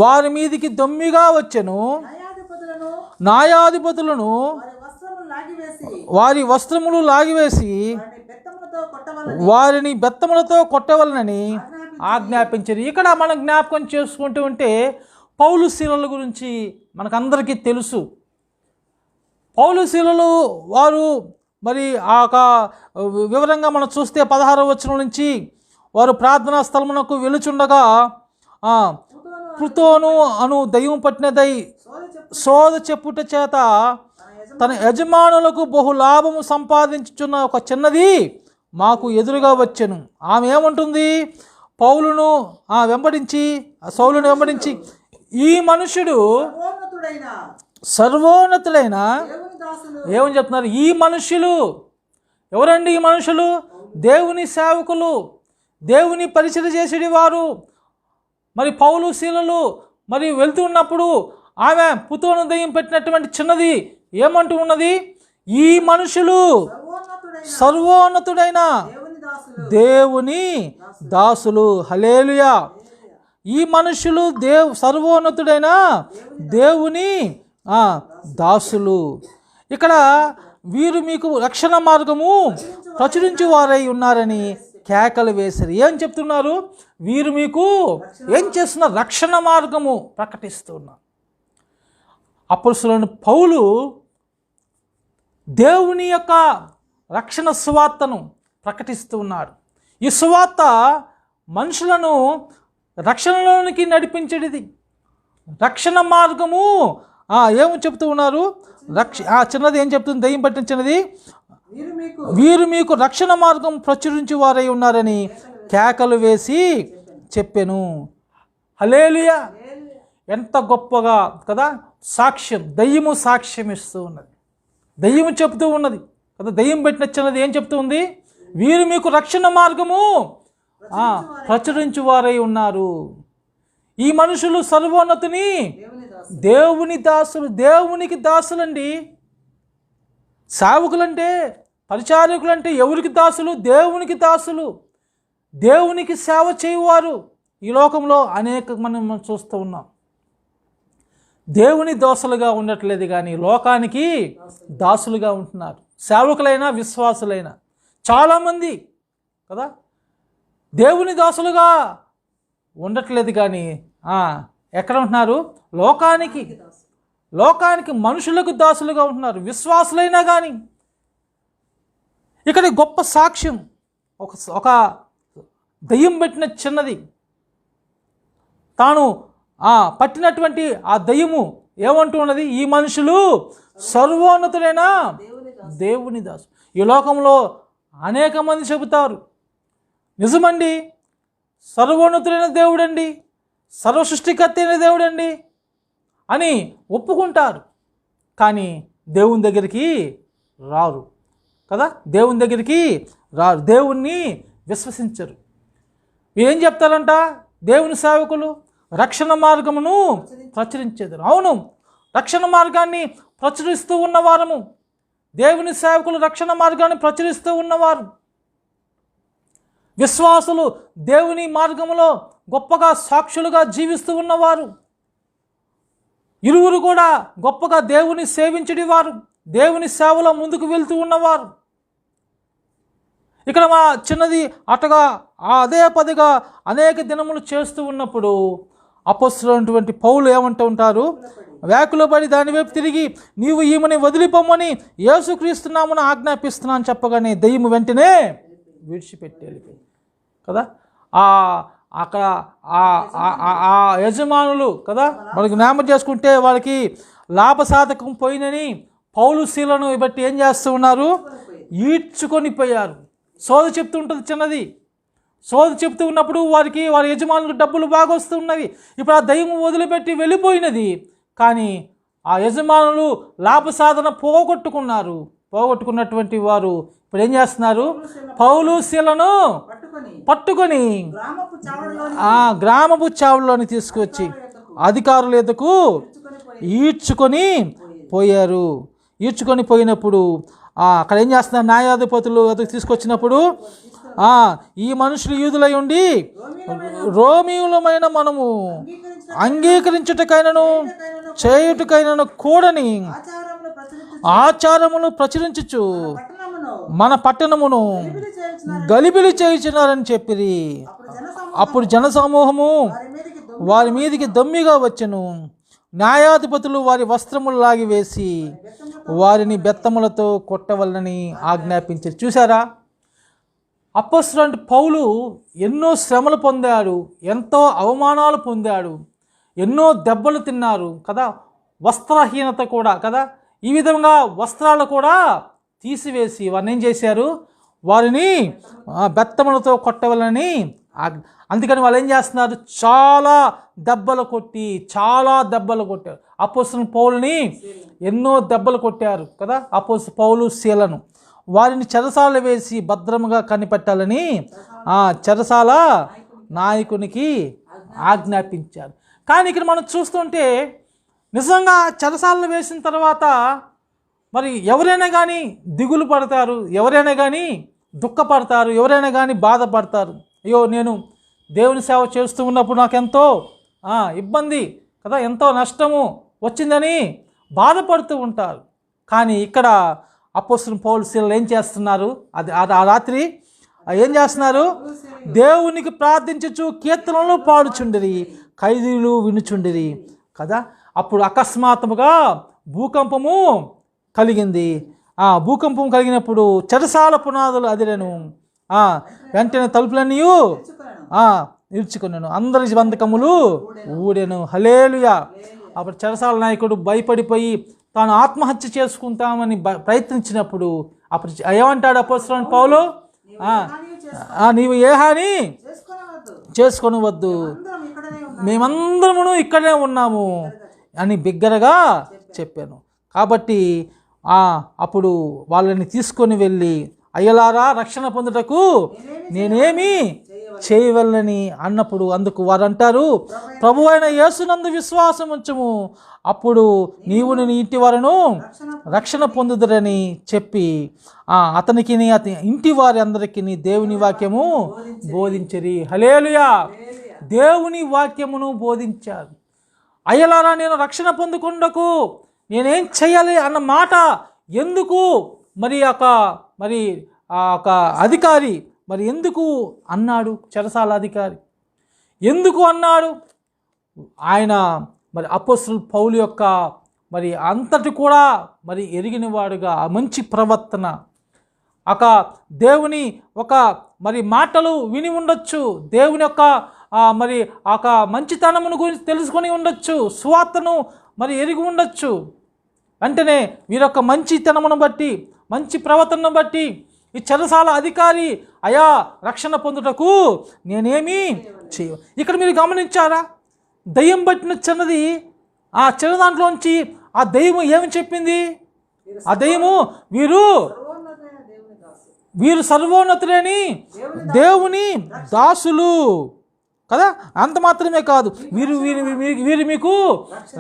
వారి మీదికి దొమ్మిగా వచ్చెను, న్యాయాధిపతులను వారి వస్త్రములు లాగివేసి వారిని బెత్తములతో కొట్టవలనని ఆజ్ఞాపించారు. ఇక్కడ మనం జ్ఞాపకం చేసుకుంటూ ఉంటే పౌలు శీలల గురించి మనకందరికీ తెలుసు. పౌలు శీలలు వారు మరి ఆ వివరంగా మనం చూస్తే 16వ వచనం నుంచి వారు ప్రార్థనా స్థలమునకు వెలుచుండగా ప్రుతోను అను దయ్యం పట్టినదై సోద చెప్పుట చేత తన యజమానులకు బహు లాభము సంపాదించుచున్న ఒక చిన్నది మాకు ఎదురుగా వచ్చెను. ఆమె ఏమంటుంది? పౌలును వెంబడించి, సౌలును వెంబడించి, ఈ మనుషుడు సర్వోన్నతుడైన, ఏమని చెప్తున్నారు? ఈ మనుషులు ఎవరండి? ఈ మనుషులు దేవుని సేవకులు, దేవుని పరిచర్య చేసేది వారు. మరి పౌలు శీలలు మరి వెళ్తూ ఉన్నప్పుడు ఆమె పుతోను దయ్యం పెట్టినటువంటి చిన్నది ఏమంటూ ఉన్నది? ఈ మనుషులు సర్వోన్నతుడైన దేవుని దాసులు. హల్లెలూయా. ఈ మనుషులు సర్వోన్నతుడైన దేవుని దాసులు. ఇక్కడ వీరు మీకు రక్షణ మార్గము ప్రచురించు వారై ఉన్నారని కేకలు వేశారు. ఏం చెప్తున్నారు? వీరు మీకు ఏం చేస్తున్నారు? రక్షణ మార్గము ప్రకటిస్తున్నారు. అపోస్తలుడైన పౌలు దేవుని యొక్క రక్షణ సువార్తను ప్రకటిస్తూ ఉన్నారు. ఈ సువార్త మనుషులను రక్షణలోనికి నడిపించేది. రక్షణ మార్గము ఏమి చెప్తూ ఉన్నారు? చిన్నది ఏం చెప్తుంది? దయ్యం పట్టిన చిన్నది, వీరు మీకు రక్షణ మార్గం ప్రచురించి వారై ఉన్నారని కేకలు వేసి చెప్పెను. హల్లెలూయా. ఎంత గొప్పగా కదా సాక్ష్యం. దయ్యము సాక్ష్యం ఇస్తూ ఉన్నది, దయ్యము చెప్తూ ఉన్నది కదా. దయ్యం పెట్టిన చిన్నది ఏం చెప్తూ ఉంది? వీరు మీకు రక్షణ మార్గము ప్రచురించు వారై ఉన్నారు. ఈ మనుషులు సర్వోన్నతుని దేవుని దాసులు. దేవునికి దాసులండి. సేవకులంటే, పరిచారకులంటే ఎవరికి దాసులు? దేవునికి దాసులు. దేవునికి సేవ చేయువారు ఈ లోకంలో అనేక మనం చూస్తూ ఉన్నాం. దేవుని దాసులుగా ఉండట్లేదు కానీ లోకానికి దాసులుగా ఉంటున్నారు. సేవకులైనా విశ్వాసులైనా చాలామంది కదా దేవుని దాసులుగా ఉండట్లేదు కానీ ఎక్కడ ఉంటున్నారు? లోకానికి మనుషులకు దాసులుగా ఉంటున్నారు, విశ్వాసులైనా కానీ. ఇక్కడ గొప్ప సాక్ష్యం. ఒక దయ్యం పెట్టిన చిన్నది తాను పట్టినటువంటి ఆ దయ్యము ఏమంటూ ఉన్నది? ఈ మనుషులు సర్వోన్నతుడైన దేవుని దాసు. ఈ లోకంలో అనేక మంది చెబుతారు, నిజమండి, సర్వోన్నతుడైన దేవుడండి, సర్వ సృష్టికర్త అయిన దేవుడండి అని ఒప్పుకుంటారు. కానీ దేవుని దగ్గరికి రారు కదా. దేవుని దగ్గరికి రారు, దేవుణ్ణి విశ్వసించరు. ఏం చెప్తారంట? దేవుని సేవకులు రక్షణ మార్గమును ప్రచురించేదారు. అవును, రక్షణ మార్గాన్ని ప్రచురిస్తూ ఉన్నవారము. దేవుని సేవకులు రక్షణ మార్గాన్ని ప్రచురిస్తూ ఉన్నవారు. విశ్వాసులు దేవుని మార్గములో గొప్పగా సాక్షులుగా జీవిస్తూ ఉన్నవారు. ఇరువురు కూడా గొప్పగా దేవుని సేవించడి వారు, దేవుని సేవలో ముందుకు వెళ్తూ ఉన్నవారు. ఇక్కడ మా చిన్నది అటగా అదే పదిగా అనేక దినములు చేస్తూ ఉన్నప్పుడు అపొస్తలుడైనటువంటి పౌలు ఏమంటూ ఉంటారు, వ్యాకులపడి దాని వైపు తిరిగి నీవు ఈమెని వదిలిపోమని యేసుక్రీస్తు నామమున ఆజ్ఞాపిస్తున్నాను చెప్పగానే దయ్యము వెంటనే విడిచిపెట్టి వెళ్ళిపోయింది కదా. అక్కడ ఆ యజమానులు కదా మనకు జ్ఞాపకం చేసుకుంటే వాళ్ళకి లాభసాధకం పోయినని పౌలు శీలను బట్టి ఏం చేస్తూ ఉన్నారు, ఈడ్చుకొని పోయారు. సోది చెప్తూ ఉంటుంది చిన్నది. సోది చెప్తూ ఉన్నప్పుడు వారి యజమానులకు డబ్బులు బాగా వస్తున్నవి. ఇప్పుడు ఆ దయ్యం వదిలిపెట్టి వెళ్ళిపోయినది. కానీ ఆ యజమానులు లాభసాధన పోగొట్టుకున్నటువంటి వారు ఇప్పుడు ఏం చేస్తున్నారు, పౌలు శీలను పట్టుకొని గ్రామపు చావుల్లోని తీసుకొచ్చి అధికారుల ఎదుకు ఈడ్చుకొని పోయినప్పుడు అక్కడ ఏం చేస్తున్నారు, న్యాయాధిపతులు ఎదుకు తీసుకొచ్చినప్పుడు ఈ మనుషులు యూదులై ఉండి రోమీయులమైన మనము అంగీకరించుటకైనను చేయుటకైనను కూడని ఆచారమును ప్రచురించుచు మన పట్టణమును గలిబిలి చేయుచున్నారని చెప్పిరి. అప్పుడు జనసమూహము వారి మీదికి దమ్మిగా వచ్చెను. న్యాయాధిపతులు వారి వస్త్రములు లాగివేసి వారిని బెత్తములతో కొట్టవలనని ఆజ్ఞాపించారు. చూసారా, అపొస్తలుడైన పౌలు ఎన్నో శ్రమలు పొందాడు, ఎంతో అవమానాలు పొందాడు, ఎన్నో దెబ్బలు తిన్నారు కదా, వస్త్రహీనత కూడా కదా. ఈ విధంగా వస్త్రాలు కూడా తీసివేసి వారిని ఏం చేశారు, వారిని బెత్తములతో కొట్టవలని. అందుకని వాళ్ళు ఏం చేస్తున్నారు, చాలా దెబ్బలు కొట్టారు. అపొస్తలుడైన పౌలుని ఎన్నో దెబ్బలు కొట్టారు కదా. పౌలు శీలను వారిని చెరసాల వేసి భద్రముగా కనిపెట్టాలని చెరసాల నాయకునికి ఆజ్ఞాపించారు. కానీ ఇక్కడ మనం చూస్తుంటే నిజంగా చెరసాలను వేసిన తర్వాత మరి ఎవరైనా కానీ దిగులు పడతారు, ఎవరైనా కానీ దుఃఖపడతారు, ఎవరైనా కానీ బాధపడతారు. అయ్యో నేను దేవుని సేవ చేస్తూ ఉన్నప్పుడు నాకెంతో ఇబ్బంది కదా, ఎంతో నష్టము వచ్చిందని బాధపడుతూ ఉంటారు. కానీ ఇక్కడ అపొస్తలుడైన పౌలు శీలలు ఏం చేస్తున్నారు, ఆ రాత్రి ఏం చేస్తున్నారు, దేవునికి ప్రార్థించుచు కీర్తనలు పాడుచుండిరి, ఖైదీలు వినుచుండిరి కదా. అప్పుడు అకస్మాత్తుగా భూకంపము కలిగింది. భూకంపం కలిగినప్పుడు చెరసాల పునాదులు అదిరెను. వెంటనే తలుపులన్నీ నిల్చుకున్నాను, అందరి బంధకములు ఊడెను. హల్లెలూయా. అప్పుడు చెరసాల నాయకుడు భయపడిపోయి తాను ఆత్మహత్య చేసుకుంటామని ప్రయత్నించినప్పుడు అప్పుడు ఏమంటాడు అపొస్తలుడైన పౌలు, నీవు ఏ హాని చేసుకొనవద్దు, మేమందరము ఇక్కడే ఉన్నాము అని బిగ్గరగా చెప్పాను. కాబట్టి అప్పుడు వాళ్ళని తీసుకొని వెళ్ళి అయ్యలారా రక్షణ పొందుటకు నేనేమి చేయవలనని అన్నప్పుడు అందుకు వారు అంటారు, ప్రభు అయిన యేసునందు విశ్వాసం ఉంచుము, అప్పుడు నీవు నీ ఇంటి వారును రక్షణ పొందుదరని చెప్పి అతనికి అతని ఇంటి వారి అందరికీ దేవుని వాక్యము బోధించరి. హల్లెలూయా. దేవుని వాక్యమును బోధించారు. అయ్యలారా నేను రక్షణ పొందుకుండకు నేనేం చేయాలి అన్న మాట ఎందుకు మరి ఒక అధికారి మరి ఎందుకు అన్నాడు, చెరసాల అధికారి ఎందుకు అన్నాడు? ఆయన మరి అపొస్తలుడైన పౌలు యొక్క మరి అంతటి కూడా మరి ఎరిగినవాడుగా మంచి ప్రవర్తన, దేవుని ఒక మరి మాటలు విని ఉండొచ్చు, దేవుని యొక్క మరి ఒక మంచితనమును గురించి తెలుసుకొని ఉండొచ్చు, సువార్తను మరి ఎరిగి ఉండొచ్చు. వెంటనే వీరొక మంచితనమును బట్టి మంచి ప్రవర్తనను బట్టి ఈ చెరసాల అధికారి అయా రక్షణ పొందుటకు నేనేమి చేయ. ఇక్కడ మీరు గమనించారా, దయ్యం పట్టిన చిన్నది ఆ చిన్న దాంట్లోంచి ఆ దయ్యము ఏమి చెప్పింది? ఆ దయ్యము వీరు సర్వోన్నతులేని దేవుని దాసులు కదా. అంత మాత్రమే కాదు, వీరు మీకు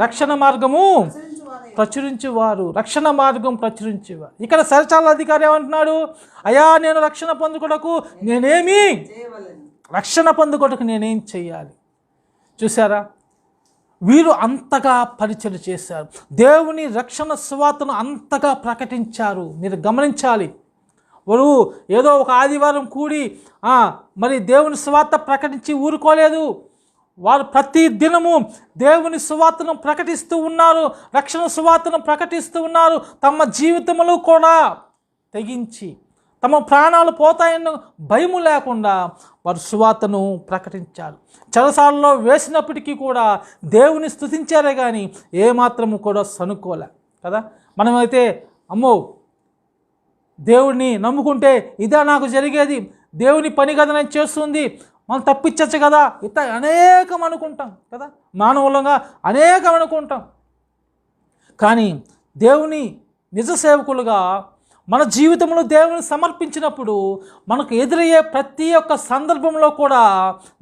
రక్షణ మార్గము ప్రచురించేవారు, రక్షణ మార్గం ప్రచురించేవారు. ఇక్కడ చెరసాల అధికారి ఏమంటున్నాడు? అయ్యా నేను రక్షణ పొందుకొటకు నేనేం చేయాలి? చూసారా, వీరు అంతగా పరిచయం చేశారు, దేవుని రక్షణ సువార్తను అంతగా ప్రకటించారు. మీరు గమనించాలి, వారు ఏదో ఒక ఆదివారం కూడి మరి దేవుని సువార్త ప్రకటించి ఊరుకోలేదు. వారు ప్రతి దినము దేవుని సువార్తను ప్రకటిస్తూ ఉన్నారు, రక్షణ సువార్తను ప్రకటిస్తూ ఉన్నారు. తమ జీవితంలో కూడా తెగించి తమ ప్రాణాలు పోతాయన్న భయము లేకుండా వారు సువార్తను ప్రకటించారు. చెరసాలలో వేసినప్పటికీ కూడా దేవుని స్తుతించారే కానీ ఏమాత్రము కూడా సనుకోలే కదా. మనమైతే అమ్మో దేవుడిని నమ్ముకుంటే ఇదే నాకు జరిగేది, దేవుని పని కదా నేను చేస్తుంది, మనం తప్పించచ్చు కదా, ఇట్లా అనేకం అనుకుంటాం కదా, మానవులంగా అనేకం అనుకుంటాం. కానీ దేవుని నిజ సేవకులుగా మన జీవితంలో దేవుని సమర్పించినప్పుడు మనకు ఎదురయ్యే ప్రతి ఒక్క సందర్భంలో కూడా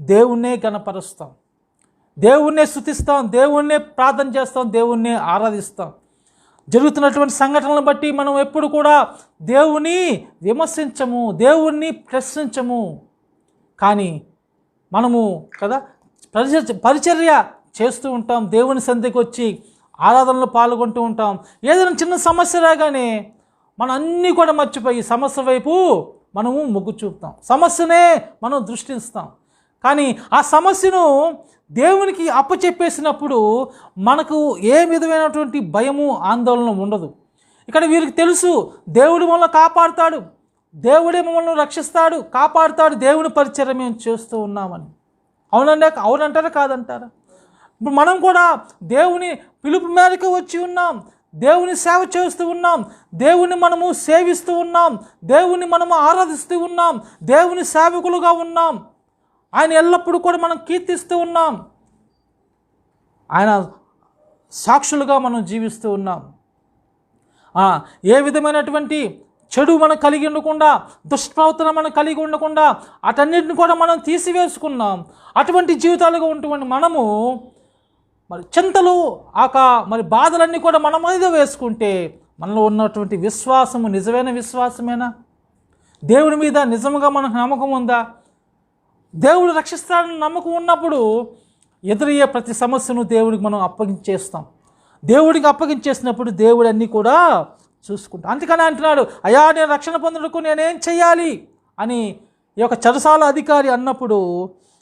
దేవుణ్ణే గణపరుస్తాం, దేవుణ్ణే స్తుతిస్తాం, దేవుణ్ణే ప్రార్థన చేస్తాం, దేవుణ్ణే ఆరాధిస్తాం. జరుగుతున్నటువంటి సంఘటనలను బట్టి మనం ఎప్పుడు కూడా దేవుని విమర్శించము, దేవుణ్ణి ప్రశ్నించము. కానీ మనము కదా పరిచర్య చేస్తూ ఉంటాం, దేవుని సన్నిధికి వచ్చి ఆరాధనలో పాల్గొంటూ ఉంటాం. ఏదైనా చిన్న సమస్య రాగానే మనం అన్నీ కూడా మర్చిపోయి సమస్య వైపు మనము మొగ్గు చూపుతాం, సమస్యనే మనం దృష్టిస్తాం. కానీ ఆ సమస్యను దేవునికి అప్పచెప్పేసినప్పుడు మనకు ఏ విధమైనటువంటి భయము ఆందోళన ఉండదు. ఇక్కడ వీరికి తెలుసు దేవుడు మనల్ని కాపాడుతాడు, దేవుడే మమ్మల్ని రక్షిస్తాడు, కాపాడుతాడు, దేవుని పరిచర్య మేము చేస్తూ ఉన్నామని. అవునంటారా కాదంటారా? ఇప్పుడు మనం కూడా దేవుని పిలుపు మేరకు వచ్చి ఉన్నాం, దేవుని సేవ చేస్తూ ఉన్నాం, దేవుని మనము సేవిస్తూ ఉన్నాం, దేవుని మనము ఆరాధిస్తూ ఉన్నాం, దేవుని సేవకులుగా ఉన్నాం, ఆయన ఎల్లప్పుడూ కూడా మనం కీర్తిస్తూ ఉన్నాం, ఆయన సాక్షులుగా మనం జీవిస్తూ ఉన్నాం. ఏ విధమైనటువంటి చెడు మనం కలిగి ఉండకుండా, దుష్ప్రవర్తన మనం కలిగి ఉండకుండా అటన్నిటిని కూడా మనం తీసివేసుకున్నాం. అటువంటి జీవితాలుగా ఉన్నటువంటి మనము మరి చింతలు మరి బాధలన్నీ కూడా మన మీద వేసుకుంటే మనలో ఉన్నటువంటి విశ్వాసము నిజమైన విశ్వాసమేనా? దేవుడి మీద నిజంగా మనకు నమ్మకం ఉందా? దేవుడు రక్షిస్తాడని నమ్మకం ఉన్నప్పుడు ఎదురయ్యే ప్రతి సమస్యను దేవుడికి మనం అప్పగించేస్తాం. దేవుడికి అప్పగించేసినప్పుడు దేవుడు అన్నీ కూడా చూసుకుంటాం. అందుకని అంటున్నాడు, అయ్యా నేను రక్షణ పొందుటకు నేనేం చెయ్యాలి అని ఈ యొక్క చెరసాల అధికారి అన్నప్పుడు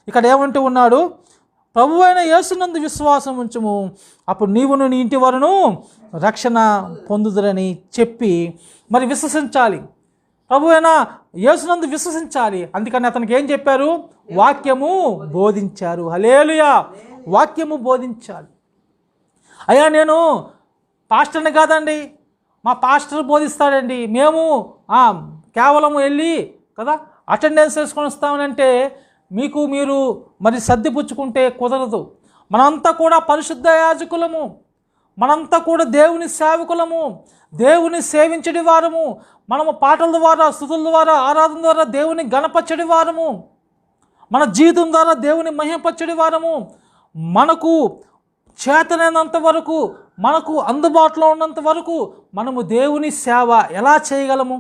ఇక్కడ ఏమంటూ ఉన్నాడు, ప్రభు అయిన యేసునందు విశ్వాసం ఉంచుము, అప్పుడు నీవును నీ ఇంటి వారును రక్షణ పొందుదురని చెప్పి మరి విశ్వసించాలి. ప్రభు అయిన యేసునందు విశ్వసించాలి. అందుకని అతనికి ఏం చెప్పారు? వాక్యము బోధించారు. హల్లెలూయా! వాక్యము బోధించాలి. అయ్యా నేను పాస్టర్ని కాదండి, మా పాస్టర్ బోధిస్తాడండి, మేము కేవలం వెళ్ళి కదా అటెండెన్స్ వేసుకొని వస్తామనంటే మీరు మరి సర్దిపుచ్చుకుంటే కుదరదు. మనంతా కూడా పరిశుద్ధ యాజకులము, మనంతా కూడా దేవుని సేవకులము, దేవుని సేవించడి వారము, మనము పాటల ద్వారా, స్తుతుల ద్వారా, ఆరాధన ద్వారా దేవుని గణపరచడి వారము, మన జీవితం ద్వారా దేవుని మహిమపరచడి వారము. మనకు చేతనైనంత వరకు, మనకు అందుబాటులో ఉన్నంత వరకు మనము దేవుని సేవ ఎలా చేయగలము?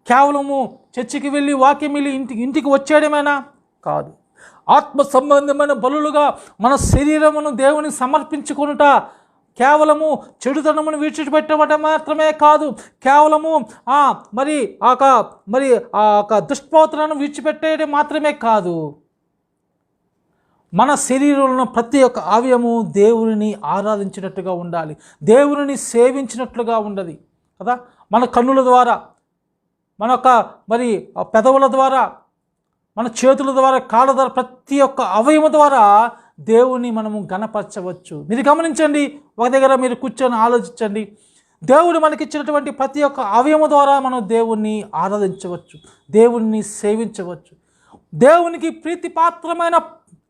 కేవలము చర్చికి వెళ్ళి వాక్యం వెళ్ళి ఇంటికి వచ్చేయడమేనా? కాదు. ఆత్మ సంబంధమైన బలులుగా మన శరీరమును దేవునికి సమర్పించుకొనుట కేవలము చెడుతనమును విడిచిపెట్టడం మాత్రమే కాదు, కేవలము మరి దుష్ప్రవర్తనను విడిచిపెట్టేయడం మాత్రమే కాదు, మన శరీరంలో ప్రతి ఒక్క అవయము దేవుని ఆరాధించినట్టుగా ఉండాలి, దేవుని సేవించినట్లుగా ఉండదు కదా. మన కన్నుల ద్వారా, మన యొక్క మరి పెదవుల ద్వారా, మన చేతుల ద్వారా, కాళ్ళ ద్వారా, ప్రతి ఒక్క అవయవం ద్వారా దేవుని మనము గణపరచవచ్చు. మీరు గమనించండి, ఒక దగ్గర మీరు కూర్చొని ఆలోచించండి. దేవుడు మనకిచ్చినటువంటి ప్రతి ఒక్క అవయవం ద్వారా మనం దేవుణ్ణి ఆరాధించవచ్చు, దేవుణ్ణి సేవించవచ్చు. దేవునికి ప్రీతిపాత్రమైన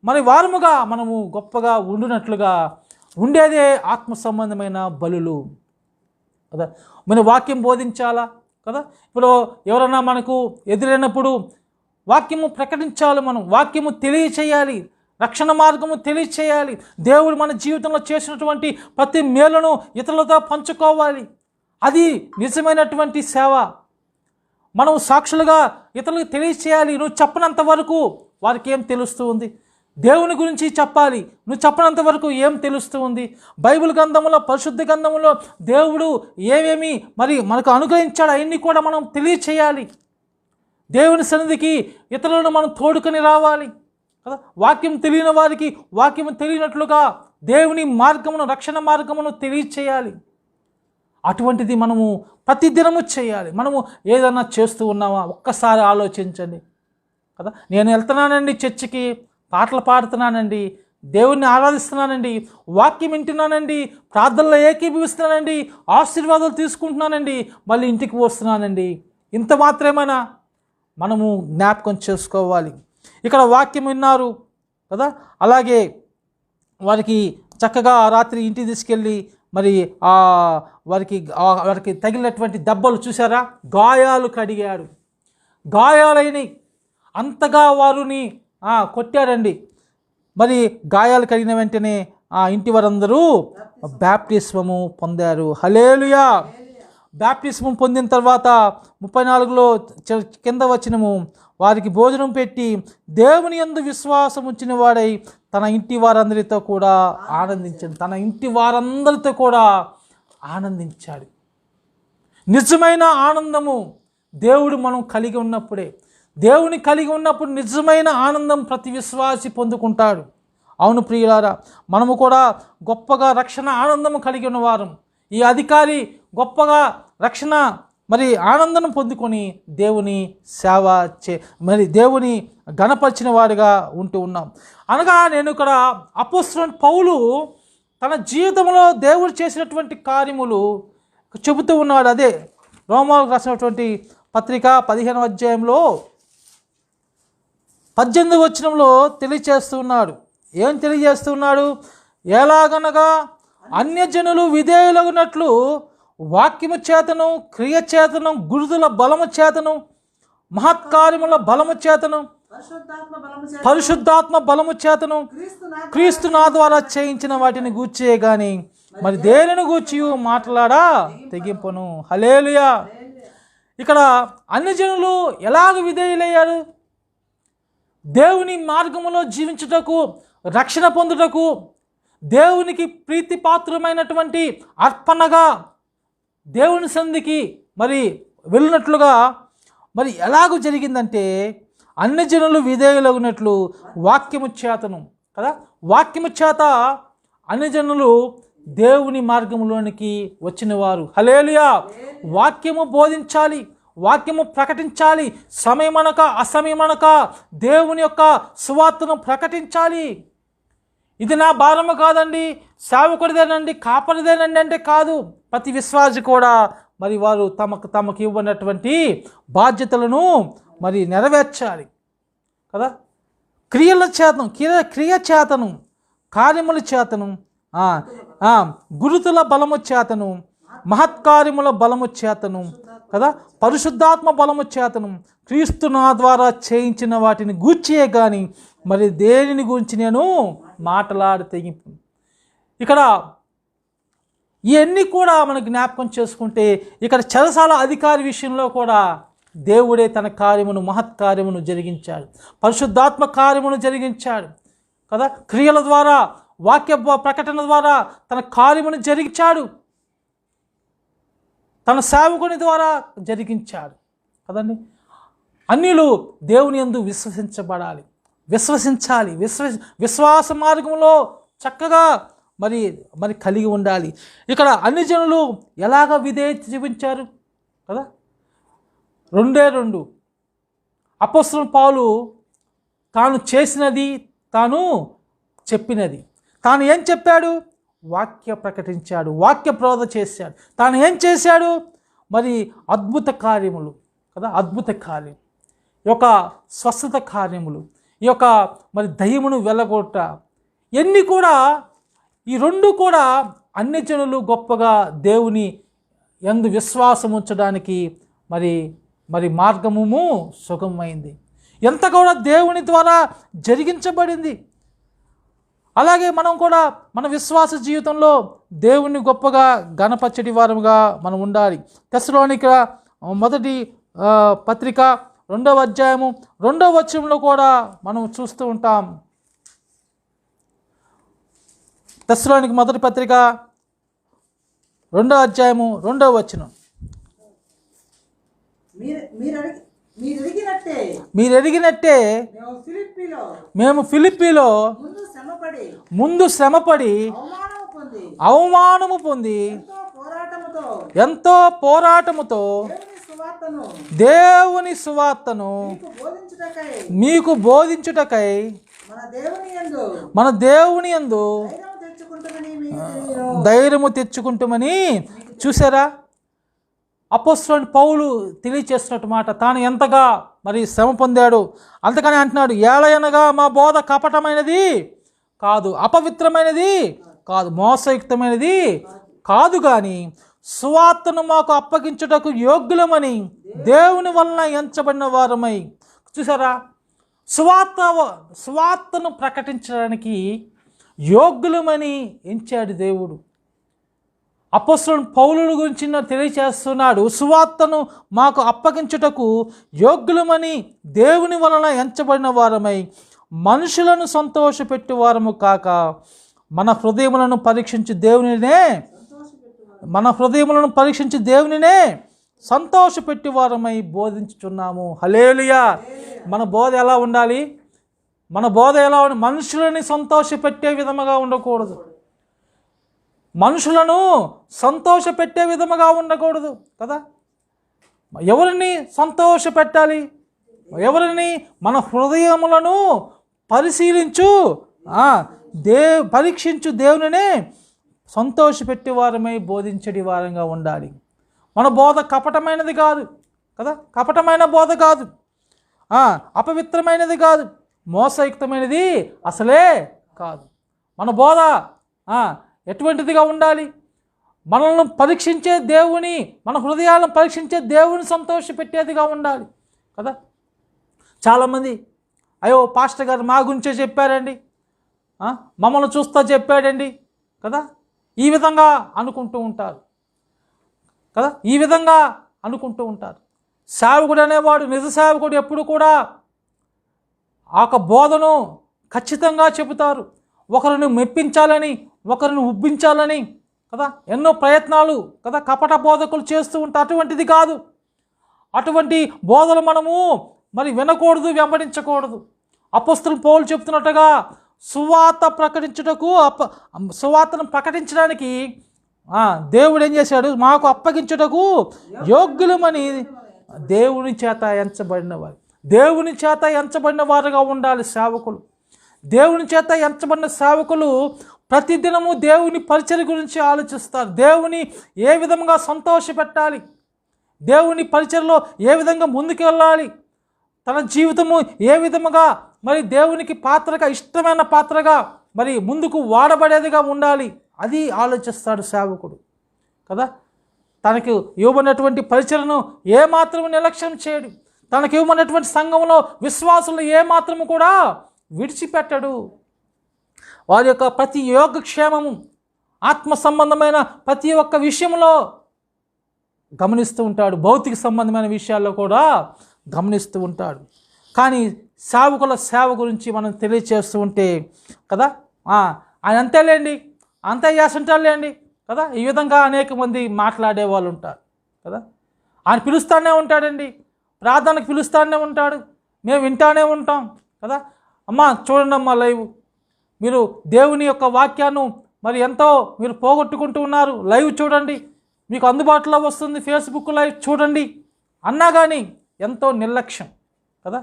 మరి వారముగా మనము గొప్పగా ఉండినట్లుగా ఉండేదే ఆత్మ సంబంధమైన బలులు కదా. మన వాక్యం బోధించాలా కదా. ఇప్పుడు ఎవరన్నా మనకు ఎదురైనప్పుడు వాక్యము ప్రకటించాలి, మనం వాక్యము తెలియచేయాలి, రక్షణ మార్గము తెలియచేయాలి, దేవుడు మన జీవితంలో చేసినటువంటి ప్రతి మేలును ఇతరులతో పంచుకోవాలి. అది నిజమైనటువంటి సేవ. మనం సాక్షులుగా ఇతరులకు తెలియచేయాలి. నువ్వు చెప్పనంత వరకు వారికి ఏం తెలుస్తూ ఉంది? దేవుని గురించి చెప్పాలి. నువ్వు చెప్పనంత వరకు ఏం తెలుస్తూ ఉంది? బైబిల్ గ్రంథంలో, పరిశుద్ధ గ్రంథంలో దేవుడు ఏమేమి మరి మనకు అనుగ్రహించాడు అవన్నీ కూడా మనం తెలియచేయాలి. దేవుని సన్నిధికి ఇతరులను మనం తోడుకొని రావాలి కదా. వాక్యం తెలియని వారికి వాక్యం తెలియనట్లుగా దేవుని మార్గమును, రక్షణ మార్గమును తెలియచేయాలి. అటువంటిది మనము ప్రతిదినము చేయాలి. మనము ఏదన్నా చేస్తూ ఉన్నామా ఒక్కసారి ఆలోచించండి కదా. నేను వెళ్తున్నానండి చర్చికి, పాటలు పాడుతున్నానండి, దేవుణ్ణి ఆరాధిస్తున్నానండి, వాక్యం వింటున్నానండి, ప్రార్థనలో ఏకీభవిస్తున్నానండి, ఆశీర్వాదాలు తీసుకుంటున్నానండి, మళ్ళీ ఇంటికి వస్తున్నానండి. ఇంత మాత్రమేనా? మనము జ్ఞాపకం చేసుకోవాలి. ఇక్కడ వాక్యం విన్నారు కదా, అలాగే వారికి చక్కగా రాత్రి ఇంటికి తీసుకెళ్ళి మరి వారికి తగిలినటువంటి దెబ్బలు చూసారా, గాయాలు కడిగాడు. గాయాలైనవి, అంతగా వారిని కొట్టారండి. మరి గాయాలు కడిగిన వెంటనే ఆ ఇంటి వారందరూ బాప్టిస్మము పొందారు. హల్లెలూయా. బాప్టిస్మం పొందిన తర్వాత 34లో కింద వచనము, వారికి భోజనం పెట్టి దేవుని యందు విశ్వాసం ఉంచిన వాడై తన ఇంటి వారందరితో కూడా ఆనందించాడు. తన ఇంటి వారందరితో కూడా ఆనందించాడు. నిజమైన ఆనందము దేవుడు మనం కలిగి ఉన్నప్పుడే. దేవుని కలిగి ఉన్నప్పుడు నిజమైన ఆనందం ప్రతి విశ్వాసి పొందుకుంటాడు. అవును ప్రియులారా, మనము కూడా గొప్పగా రక్షణ ఆనందము కలిగి ఉన్నవారం. ఈ అధికారి గొప్పగా రక్షణ మరి ఆనందం పొందుకొని దేవుని సేవ మరి దేవుని గణపరిచిన వాడిగా ఉంటూ ఉన్నాం. అనగా నేను ఇక్కడ అపోస్తలుడైన పౌలు తన జీవితంలో దేవుడు చేసినటువంటి కార్యములు చెబుతూ ఉన్నాడు. అదే రోమాలకు రాసినటువంటి పత్రిక 15వ అధ్యాయంలో 18వ వచనంలో తెలియచేస్తున్నాడు. ఏం తెలియజేస్తున్నాడు? ఎలాగనగా అన్యజనులు విధేయులగునట్లు వాక్యము చేతను, క్రియ చేతను, గురుతుల బలము చేతను, మహత్కార్యముల బలము చేతను, పరిశుద్ధాత్మ బలము చేతను క్రీస్తు నా ద్వారా చేయించిన వాటిని గూర్చే గాని మరి దేనిని గూర్చి మాట్లాడా తెగింపును. హల్లెలూయా. ఇక్కడ అన్యజనులు ఎలాగ విధేయులయ్యారు? దేవుని మార్గములో జీవించుటకు, రక్షణ పొందుటకు, దేవునికి ప్రీతిపాత్రమైనటువంటి అర్పణగా దేవుని సన్నిధికి మరి వెళ్ళినట్లుగా మరి ఎలాగూ జరిగిందంటే అన్యజనులు విధేయులగునట్లు వాక్యము చేతను కదా, వాక్యము చేత అన్యజనులు దేవుని మార్గంలోనికి వచ్చిన వారు. హల్లెలూయా. వాక్యము బోధించాలి, వాక్యము ప్రకటించాలి, సమయమనక అసమయమనక దేవుని యొక్క సువార్తను ప్రకటించాలి. ఇది నా భారము కాదండి, సేవకుడిదేనండి, కాపరిదేనండి అంటే కాదు. ప్రతి విశ్వాసి కూడా మరి వారు తమకు ఇవ్వనటువంటి బాధ్యతలను మరి నెరవేర్చాలి కదా. క్రియ చేతను, కార్యముల చేతను, గురుతుల బలము చేతను, మహత్కార్యముల బలము చేతను కదా, పరిశుద్ధాత్మ బలము చేతను క్రీస్తు నా ద్వారా చేయించిన వాటిని గూర్చియే కానీ మరి దేనిని గురించి నేను మాట్లాడి తెగింపు. ఇక్కడ ఇవన్నీ కూడా మనం జ్ఞాపకం చేసుకుంటే ఇక్కడ చెరసాల అధికారి విషయంలో కూడా దేవుడే తన కార్యమును, మహత్కార్యమును జరిగించాడు, పరిశుద్ధాత్మ కార్యమును జరిగించాడు కదా. క్రియల ద్వారా, వాక్య ప్రకటన ద్వారా తన కార్యమును జరిగించాడు, తన సేవకుని ద్వారా జరిగించాడు కదండి. అన్యులు దేవుని యందు విశ్వసించాలి. విశ్వాస మార్గంలో చక్కగా మరి కలిగి ఉండాలి. ఇక్కడ అన్ని జనులు ఎలాగ విధేయత చూపించారు కదా. 2 అపోస్తలుడైన పౌలు తాను చేసినది, తాను చెప్పినది. తాను ఏం చెప్పాడు? వాక్య ప్రకటించాడు, వాక్య బోధ చేశాడు. తాను ఏం చేశాడు? మరి అద్భుత కార్యములు కదా, అద్భుత కార్యం, ఈ యొక్క స్వస్థత కార్యములు, ఈ యొక్క మరి దయ్యమును వెళ్ళగొట్ట, ఎన్ని కూడా ఈ 2 కూడా అన్యజనులు గొప్పగా దేవుని యందు విశ్వాసం ఉంచడానికి మరి మార్గము సుగమమైంది. ఎంత కూడా దేవుని ద్వారా జరిగించబడింది. అలాగే మనం కూడా మన విశ్వాస జీవితంలో దేవుని గొప్పగా గణపరచటి వారముగా మనం ఉండాలి. తెస్సలోనిక మొదటి పత్రిక 2వ అధ్యాయము 2వ వచనంలో కూడా మనం చూస్తూ ఉంటాం. తెస్సలోనికి మొదటి పత్రిక 2వ అధ్యాయము 2వ వచనం. మీరు ఎరిగినట్టే మేము ఫిలిప్పీలో ముందు శ్రమపడి అవమానము పొంది ఎంతో పోరాటముతో దేవుని సువార్తను మీకు బోధించుటకై మన దేవుని యందు ధైర్యము తెచ్చుకుంటామని. చూసారా, అపోస్తలుడైన పౌలు తెలియచేస్తున్నట్టు మాట. తాను ఎంతగా మరి శ్రమ పొందాడు. అంతకని అంటున్నాడు, ఏలయనగా మా బోధ కపటమైనది కాదు, అపవిత్రమైనది కాదు, మోసయుక్తమైనది కాదు, కానీ సువార్తను మాకు అప్పగించుటకు యోగ్యులమని దేవుని వలన ఎంచబడిన వారమై. చూసారా, సువార్తను ప్రకటించడానికి యోగ్యులమని ఎంచాడు దేవుడు. అపోస్తలుడైన పౌలు గురించి తెలియచేస్తున్నాడు, సువార్తను మాకు అప్పగించుటకు యోగ్యులమని దేవుని వలన ఎంచబడిన వారమై మనుషులను సంతోషపెట్టు వారము కాక మన హృదయములను పరీక్షించి దేవునినే సంతోషపెట్టి వారమై బోధించుచున్నాము. హల్లెలూయా. మన బోధ ఎలా ఉండాలి? మన బోధ ఎలా ఉండాలి? మనుషులని సంతోషపెట్టే విధముగా ఉండకూడదు. మనుషులను సంతోషపెట్టే విధముగా ఉండకూడదు కదా. ఎవరిని సంతోషపెట్టాలి? ఎవరిని? మన హృదయములను పరీక్షించు దేవునినే సంతోషపెట్టే వారమై బోధించడి వారంగా ఉండాలి. మన బోధ కపటమైనది కాదు కదా, కపటమైన బోధ కాదు, అపవిత్రమైనది కాదు, మోసయుక్తమైనది అసలే కాదు. మన బోధ ఎటువంటిదిగా ఉండాలి? మనల్ని పరీక్షించే దేవుని, మన హృదయాలను పరీక్షించే దేవుని సంతోషపెట్టేదిగా ఉండాలి కదా. చాలామంది అయ్యో పాస్టర్ గారు మా గురించే చెప్పారండి, మమ్మల్ని చూస్తా చెప్పాడండి కదా, ఈ విధంగా అనుకుంటూ ఉంటారు కదా, ఈ విధంగా అనుకుంటూ ఉంటారు. సేవకుడు అనేవాడు, నిజ సేవకుడు ఎప్పుడు కూడా ఆ బోధను ఖచ్చితంగా చెబుతారు. ఒకరిని మెప్పించాలని, ఒకరిని ఉబ్బించాలని కదా ఎన్నో ప్రయత్నాలు కదా కపట బోధకులు చేస్తూ ఉంటారు. అటువంటిది కాదు. అటువంటి బోధలు మనము మరి వినకూడదు, వెంబడించకూడదు. అపోస్తలుడు పౌలు చెప్తున్నట్టుగా సువార్తను ప్రకటించడానికి దేవుడు ఏం చేశాడు? మాకు అప్పగించుటకు యోగ్యులమని దేవుని చేత ఎంచబడిన వారు, దేవుని చేత ఎంచబడిన వారుగా ఉండాలి సేవకులు. దేవుని చేత ఎంచబడిన సేవకులు ప్రతిదినము దేవుని పరిచర్య గురించి ఆలోచిస్తారు. దేవుని ఏ విధంగా సంతోషపెట్టాలి, దేవుని పరిచర్యలో ఏ విధంగా ముందుకు వెళ్ళాలి, తన జీవితము ఏ విధముగా మరి దేవునికి పాత్రగా, ఇష్టమైన పాత్రగా మరి ముందుకు వాడబడేదిగా ఉండాలి, అది ఆలోచిస్తాడు సేవకుడు కదా. తనకు ఇవ్వబడినటువంటి పరిచర్యను ఏమాత్రము నిర్లక్ష్యం చేయడు. తనకు ఇవ్వబడినటువంటి సంఘంలో విశ్వాసులు ఏమాత్రము కూడా విడిచిపెట్టడు. వారి యొక్క ప్రతి యోగక్షేమము, ఆత్మ సంబంధమైన ప్రతి ఒక్క విషయంలో గమనిస్తూ ఉంటాడు. భౌతిక సంబంధమైన విషయాల్లో కూడా గమనిస్తూ ఉంటాడు. కానీ సేవకుల సేవ గురించి మనం తెలియచేస్తూ ఉంటే కదా, ఆయన అంతేలేండి, అంతే చేస్తుంటారులేండి కదా, ఈ విధంగా అనేక మంది మాట్లాడే వాళ్ళు ఉంటారు కదా. ఆయన పిలుస్తానే ఉంటాడండి, ప్రార్థనకు పిలుస్తానే ఉంటాడు, మేము వింటానే ఉంటాం కదా. అమ్మా చూడండి అమ్మా లైవ్, మీరు దేవుని యొక్క వాక్యాన్ని మరి ఎంతో మీరు పోగొట్టుకుంటూ ఉన్నారు, లైవ్ చూడండి, మీకు అందుబాటులో వస్తుంది, ఫేస్బుక్ లైవ్ చూడండి అన్నా కానీ ఎంతో నిర్లక్ష్యం కదా.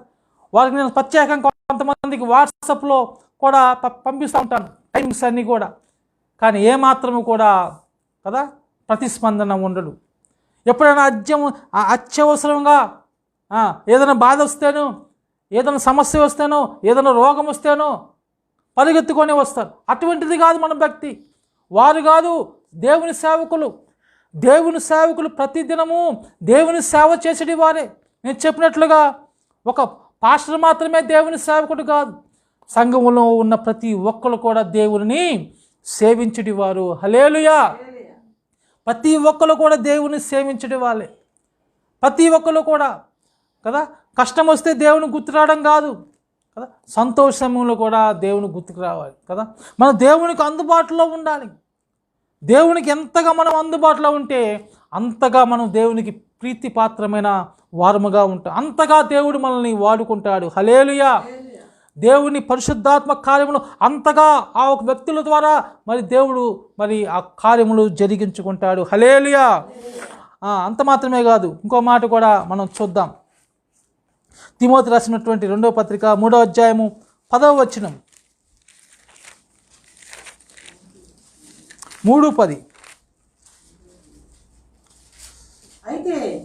వారికి నేను ప్రత్యేకంగా కొంతమందికి వాట్సాప్లో కూడా పంపిస్తూ ఉంటాను టైమ్స్ అన్నీ కూడా, కానీ ఏమాత్రము కూడా కదా ప్రతిస్పందన ఉండడు. ఎప్పుడైనా అత్యవసరంగా ఏదైనా బాధ వస్తేనో, ఏదైనా సమస్య వస్తేనో, ఏదైనా రోగం వస్తేనో పరిగెత్తుకొని వస్తారు. అటువంటిది కాదు మన భక్తి. వారు కాదు దేవుని సేవకులు. దేవుని సేవకులు ప్రతిదినము దేవుని సేవ చేసేటి వారే. నేను చెప్పినట్లుగా ఒక పాస్టర్ మాత్రమే దేవుని సేవకుడు కాదు, సంఘంలో ఉన్న ప్రతి ఒక్కరు కూడా దేవుని సేవించడి వారు. హల్లెలూయా. ప్రతి ఒక్కరు కూడా దేవుని సేవించడి వాళ్ళే. ప్రతి ఒక్కరు కూడా కదా కష్టం వస్తే దేవుని గుర్తురావడం కాదు కదా. సంతోషంలో కూడా దేవుని గుర్తుకు రావాలి కదా. మనం దేవునికి అందుబాటులో ఉండాలి. దేవునికి ఎంతగా మనం అందుబాటులో ఉంటే అంతగా మనం దేవునికి ప్రీతిపాత్రమైన వారముగా ఉంటాం, అంతగా దేవుడు మనల్ని వాడుకుంటాడు. హల్లెలూయా. దేవుని పరిశుద్ధాత్మ కార్యములు అంతగా ఆ ఒక వ్యక్తుల ద్వారా మరి దేవుడు మరి ఆ కార్యములు జరిగించుకుంటాడు. హల్లెలూయా. అంత మాత్రమే కాదు, ఇంకో మాట కూడా మనం చూద్దాం. తిమోతి రాసినటువంటి 2వ పత్రిక 3వ అధ్యాయము 10వ వచనం. 3:10.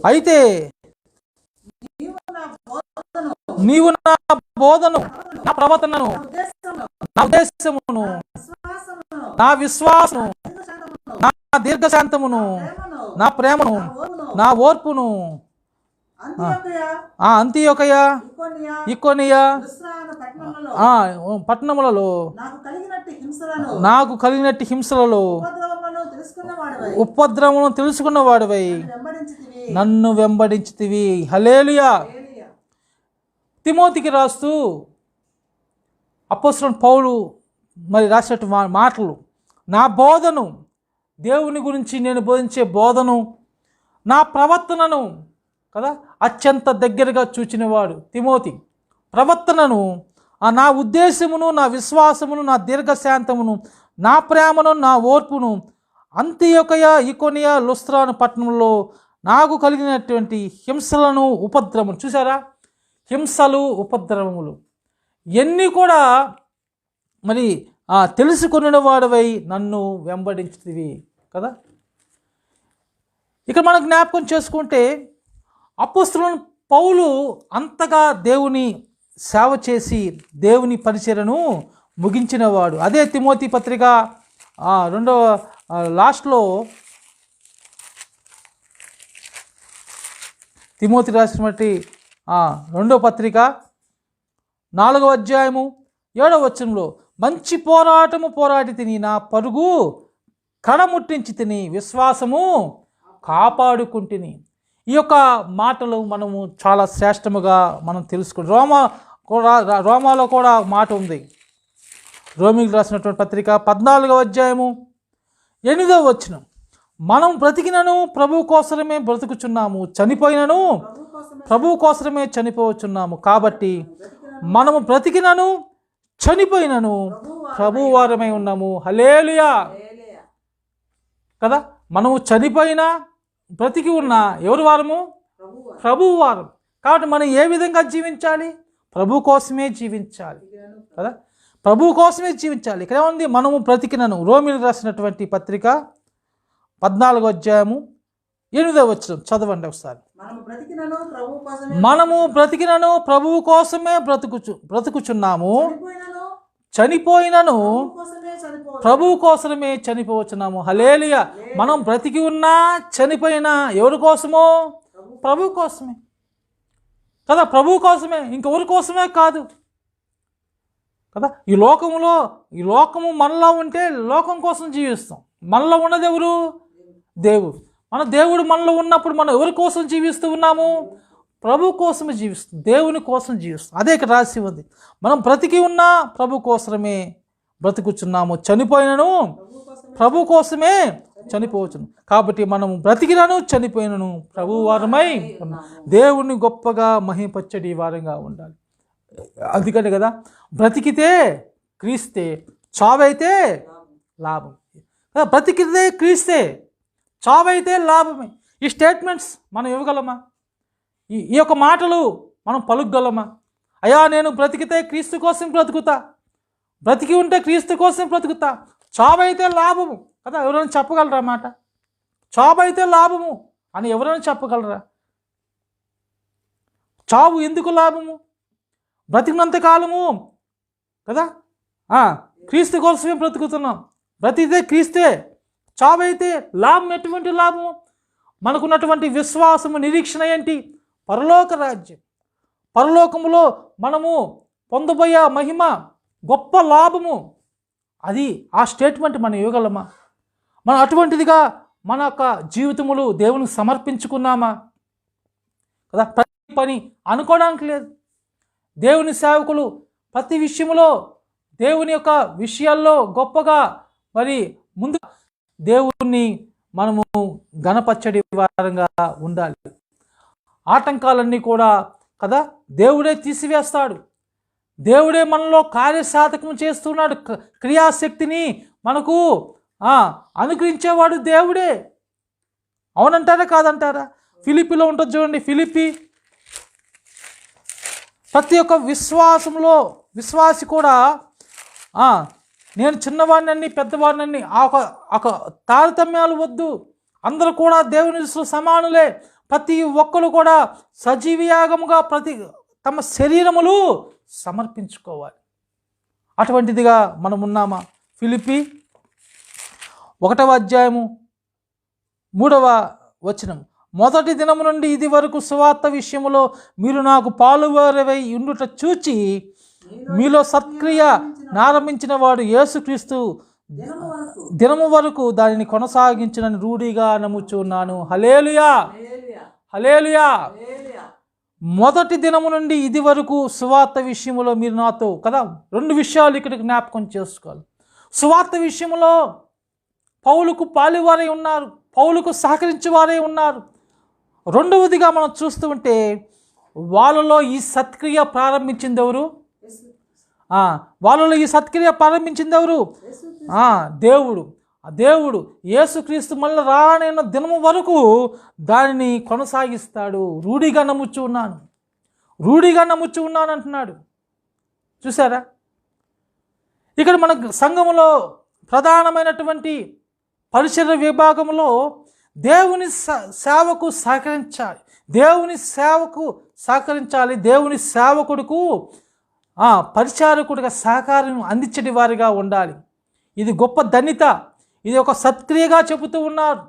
అయితే నీవు నా బోధను, నా ప్రవర్తనను, నా ఉద్దేశమును, నా విశ్వాసము, నా దీర్ఘశాంతమును, నా ప్రేమను, నా ఓర్పును, అంతియోకయ, ఇకోనియా పట్టణములలో నాకు కలిగినట్టు హింసలలో ఉపద్రవములను తెలుసుకున్నవాడివై నన్ను వెంబడించితివి. హల్లెలూయా. తిమోతికి రాస్తూ అపోస్తలుడైన పౌలు మరి రాసినట్టు మాటలు, నా బోధను, దేవుని గురించి నేను బోధించే బోధను, నా ప్రవర్తనను కదా అత్యంత దగ్గరగా చూచినవాడు తిమోతి. ప్రవర్తనను, నా ఉద్దేశమును, నా విశ్వాసమును, నా దీర్ఘశాంతమును, నా ప్రేమను, నా ఓర్పును అంతియోకయ, ఇకోనియా, లుస్త్రాను పట్టణంలో నాకు కలిగినటువంటి హింసలను, ఉపద్రవములు. చూసారా, హింసలు, ఉపద్రవములు ఎన్ని కూడా మరి తెలుసుకున్న వాడివై నన్ను వెంబడించితివి కదా. ఇక్కడ మనం జ్ఞాపకం చేసుకుంటే అపోస్తలుడైన పౌలు అంతగా దేవుని సేవ చేసి దేవుని పరిచర్యను ముగించినవాడు. అదే తిమోతి పత్రిక 2వ లాస్ట్లో తిమోతి రాసినటువంటి 2వ పత్రిక 4వ అధ్యాయము 7వ వచనంలో, మంచి పోరాటము పోరాడి తిని, నా పరుగు కడముట్టించి తిని, విశ్వాసము కాపాడుకుంటుని. ఈ యొక్క మాటలు మనము చాలా శ్రేష్టముగా మనం తెలుసుకుంటాం. రోమాలో కూడా మాట ఉంది. రోమిలకు రాసినటువంటి పత్రిక 14వ అధ్యాయము 8వ వచనం, మనం బ్రతికినను ప్రభు కోసమే బ్రతుకుచున్నాము, చనిపోయినను ప్రభు కోసమే చనిపోవచ్చున్నాము. కాబట్టి మనము బ్రతికినను చనిపోయినను ప్రభు వారమై ఉన్నాము. హల్లెలూయా కదా. మనము చనిపోయినా బ్రతికి ఉన్నా ఎవరు వారము? ప్రభు వారం. కాబట్టి మనం ఏ విధంగా జీవించాలి? ప్రభు కోసమే జీవించాలి కదా. ప్రభు కోసమే జీవించాలి. ఇక్కడ ఏముంది? మనము బ్రతికినను. రోమిలకు రాసినటువంటి పత్రిక 14వ అధ్యాయము 8వ వచనం చదవండి ఒకసారి. మనము బ్రతికినను ప్రభువు కోసమే బ్రతుకుచున్నాము, చనిపోయినను ప్రభువు కోసమే చనిపోవచ్చున్నాము. హల్లెలూయా. మనం బ్రతికి ఉన్నా చనిపోయినా ఎవరి కోసమో? ప్రభు కోసమే కదా. ప్రభు కోసమే, ఇంకెవరి కోసమే కాదు కదా. ఈ లోకము మనలో ఉంటే లోకం కోసం జీవిస్తాం. మనలో ఉన్నది ఎవరు? దేవుడు. మన దేవుడు మనలో ఉన్నప్పుడు మనం ఎవరి కోసం జీవిస్తూ ఉన్నాము? ప్రభు కోసమే జీవిస్తాం, దేవుని కోసం జీవిస్తాం. అదే ఇక్కడ రాసి ఉంది. మనం బ్రతికి ఉన్నా ప్రభు కోసమే బ్రతుకుచున్నాము, చనిపోయినను ప్రభు కోసమే చనిపోవచ్చును. కాబట్టి మనం బ్రతికినను చనిపోయినను ప్రభు వారమై దేవుణ్ణి గొప్పగా మహిమపరచడి వారంగా ఉండాలి. అందుకని కదా, బ్రతికితే క్రీస్తే, చావైతే లాభం. బ్రతికితే క్రీస్తే, చావైతే లాభమే. ఈ స్టేట్మెంట్స్ మనం ఇవ్వగలమా? ఈ యొక్క మాటలు మనం పలుకగలమా? అయ్యా, నేను బ్రతికితే క్రీస్తు కోసం బ్రతుకుతా, బ్రతికి ఉంటే క్రీస్తు కోసం బ్రతుకుతా, చావైతే లాభము కదా. ఎవరైనా చెప్పగలరా మాట? చావైతే లాభము అని ఎవరైనా చెప్పగలరా? చావు ఎందుకు లాభము? బ్రతికినంత కాలము కదా క్రీస్తు కోసమే బ్రతుకుతున్నాం. బ్రతికితే క్రీస్తే, చావైతే లాభం. ఎటువంటి లాభము? మనకున్నటువంటి విశ్వాసము, నిరీక్షణ ఏంటి? పరలోక రాజ్యం. పరలోకములో మనము పొందబోయే మహిమ, గొప్ప లాభము. అది ఆ స్టేట్మెంట్ మనం ఇవ్వగలమా? మనం అటువంటిదిగా మన యొక్క జీవితములు దేవునికి సమర్పించుకున్నామా కదా? ప్రతి పని అనుకోవడానికి లేదు. దేవుని సేవకులు ప్రతి విషయంలో దేవుని యొక్క విషయాల్లో గొప్పగా మరి ముందు దేవుణ్ణి మనము గణపరచడి వారంగా ఉండాలి. ఆటంకాలన్నీ కూడా కదా దేవుడే తీసివేస్తాడు. దేవుడే మనలో కార్యసాధకం చేస్తున్నాడు. క్రియాశక్తిని మనకు అనుగ్రహించేవాడు దేవుడే. అవునంటారా కాదంటారా? ఫిలిప్పీలో ఉంటుంది చూడండి. ఫిలిప్పీ ప్రతి ఒక్క విశ్వాసి కూడా నేను చిన్నవాడిని పెద్దవాడిని ఒక తారతమ్యాలు వద్దు, అందరూ కూడా దేవుని దృష్టిలో సమానులే, ప్రతి ఒక్కరు కూడా సజీవయాగముగా తమ శరీరములు సమర్పించుకోవాలి. అటువంటిదిగా మనం ఉన్నామా? ఫిలిప్పీ 1వ అధ్యాయము 3వ వచనం, మొదటి దినము నుండి ఇది వరకు సువార్త విషయములో మీరు నాకు పాలువారవై ఉండుట చూచి మీలో సత్క్రియ నారంభించిన వాడు యేసుక్రీస్తు దినము వరకు దానిని కొనసాగించునని రూఢిగా నమ్ముచున్నాను. హల్లెలూయా, హల్లెలూయా. మొదటి దినము నుండి ఇది వరకు సువార్త విషయంలో మీరు నాతో కదా 2 విషయాలు ఇక్కడ జ్ఞాపకం చేసుకోవాలి. సువార్త విషయంలో పౌలుకు పాలువారై ఉన్నారు, పౌలుకు సహకరించేవారే ఉన్నారు. రెండవదిగా మనం చూస్తూ ఉంటే వాళ్ళలో ఈ సత్క్రియ ప్రారంభించింది ఎవరు? వాళ్ళలో ఈ సత్క్రియ ప్రారంభించింది ఎవరు? దేవుడు యేసుక్రీస్తు మళ్ళీ రానైన దినము వరకు దానిని కొనసాగిస్తాడు. రూఢిగా నమ్ముచు ఉన్నాను అంటున్నాడు. చూసారా? ఇక్కడ మన సంఘములో ప్రధానమైనటువంటి పరిచర్య విభాగంలో దేవుని సేవకు సహకరించాలి. దేవుని సేవకుడుకు పరిచారకుడిగా సహకారం అందించే వారిగా ఉండాలి. ఇది గొప్ప ధన్యత. ఇది ఒక సత్క్రియగా చెబుతూ ఉన్నారు.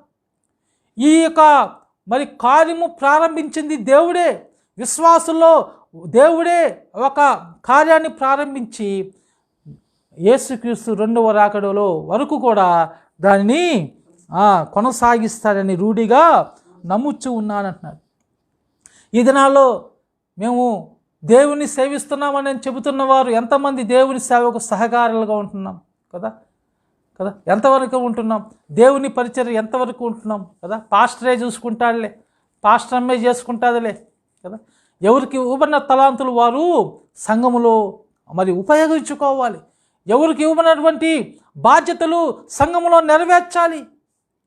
ఈ యొక్క మరి కార్యము ప్రారంభించింది దేవుడే. విశ్వాసుల్లో దేవుడే ఒక కార్యాన్ని ప్రారంభించి యేసుక్రీస్తు 2వ రాకడలో వరకు కూడా దానిని కొనసాగిస్తాడని రూఢిగా నమ్ముచూ ఉన్నానంటున్నాడు. ఈ దినాల్లో మేము దేవుని సేవిస్తున్నామని చెబుతున్న వారు ఎంతమంది దేవుని సేవకు సహకారులుగా ఉంటున్నాం కదా? ఎంతవరకు ఉంటున్నాం? దేవుని పరిచర్య ఎంతవరకు ఉంటున్నాం కదా? పాస్టరే చూసుకుంటాడులే, పాస్టర్ అమ్మే చేసుకుంటాదులే కదా. ఎవరికి ఇవ్వబడిన తలాంతులు వారు సంఘములో మరి ఉపయోగించుకోవాలి. ఎవరికి ఇవ్వబడినటువంటి బాధ్యతలు సంఘములో నెరవేర్చాలి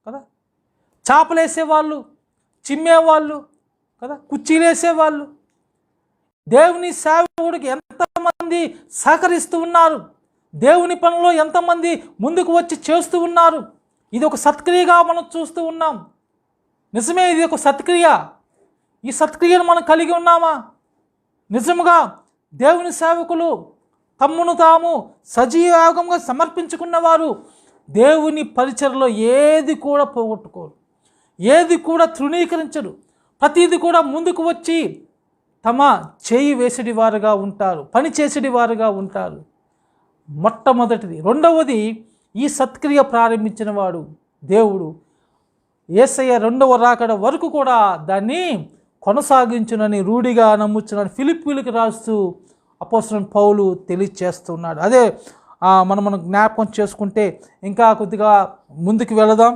కదా. చాపలేసేవాళ్ళు, చిమ్మేవాళ్ళు కదా, కుర్చీలేసేవాళ్ళు, దేవుని సేవకుడికి ఎంతమంది సహకరిస్తూ ఉన్నారు, దేవుని పనుల్లో ఎంతమంది ముందుకు వచ్చి చేస్తూ ఉన్నారు. ఇది ఒక సత్క్రియగా మనం చూస్తూ ఉన్నాం. నిజమే, ఇది ఒక సత్క్రియ. ఈ సత్క్రియను మనం కలిగి ఉన్నామా? నిజముగా దేవుని సేవకులు తమ్మును తాము సజీవంగా సమర్పించుకున్నవారు దేవుని పరిచర్యలో ఏది కూడా పోగొట్టుకోరు, ఏది కూడా తృణీకరించరు. ప్రతిది కూడా ముందుకు వచ్చి తమ చేయి వేసేటి వారుగా ఉంటారు, పని చేసేటి వారుగా ఉంటారు. మొట్టమొదటిది. రెండవది, ఈ సత్క్రియ ప్రారంభించిన వాడు దేవుడు. యేసయ్య 2వ రాకడ వరకు కూడా దాన్ని కొనసాగించునని రూఢిగా నమ్ముచునని ఫిలిప్పీలకు రాస్తూ అపోస్తలుడైన పౌలు తెలియచేస్తున్నాడు. అదే మనం జ్ఞాపకం చేసుకుంటే ఇంకా కొద్దిగా ముందుకు వెళదాం.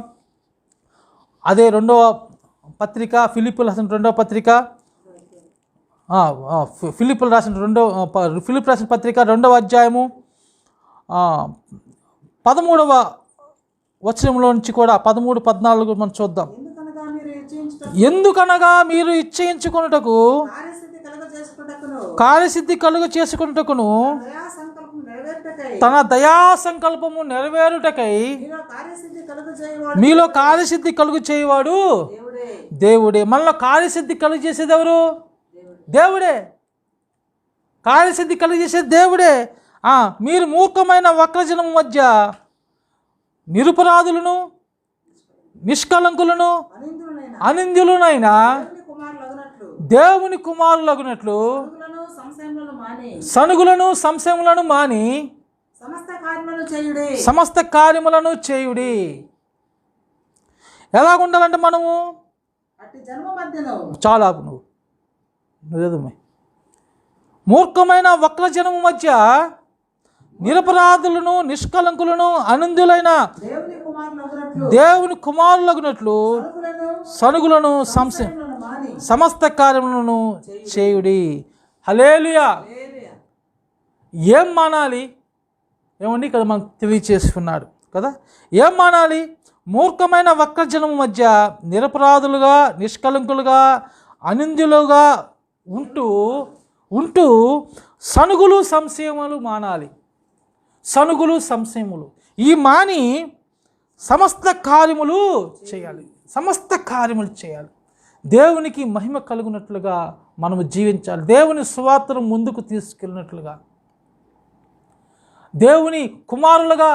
అదే 2వ పత్రిక, ఫిలిప్పీలు రాసిన 2వ పత్రిక, ఫిలిప్పీలు రాసిన పత్రిక 2వ అధ్యాయము 13వ వచనంలో నుంచి కూడా 13, 14 మనం చూద్దాం. ఎందుకనగా మీరు ఇచ్చేయించుకొనుటకు కార్యసిద్ధి కలుగ చేసుకొనుటకును తన దయా సంకల్పము నెరవేరుటకై మీలో కార్యసిద్ధి కలుగు చేయవాడు దేవుడే. మనలో కార్యసిద్ధి కలుగు చేసేది ఎవరు? దేవుడే. కార్యసిద్ధి కలుగు చేసేది దేవుడే. మీరు మూర్ఖమైన వక్రజనం మధ్య నిరుపరాధులను, నిష్కలంకులను, అనింద్యులనైనా దేవుని కుమారులగునట్లు సనుగులను సంశయములను మాని సమస్త కార్యములను చేయుడి. ఎలాగుండాలంటే మనము చాలా నువ్వు మూర్ఖమైన వక్రజనము మధ్య నిరపరాధులను నిష్కలంకులను అనందులైన దేవుని కుమారులగునట్లు సనుగులను సమస్త కార్యములను చేయుడి. హల్లెలూయా. ఏం మానాలి? ఏమండి ఇక్కడ మనం తెలియచేసుకున్నాడు కదా. ఏం మానాలి? మూర్ఖమైన వక్రజనము మధ్య నిరపరాధులుగా నిష్కలంకులుగా అనిందులుగా ఉంటూ సనుగులు సంశయములు మానాలి. సనుగులు సంశయములు ఈ మాని సమస్త కార్యములు చేయాలి. సమస్త కార్యములు చేయాలి. దేవునికి మహిమ కలుగునట్లుగా మనము జీవించాలి. దేవుని సువార్తను ముందుకు తీసుకెళ్ళినట్లుగా, దేవుని కుమారులుగా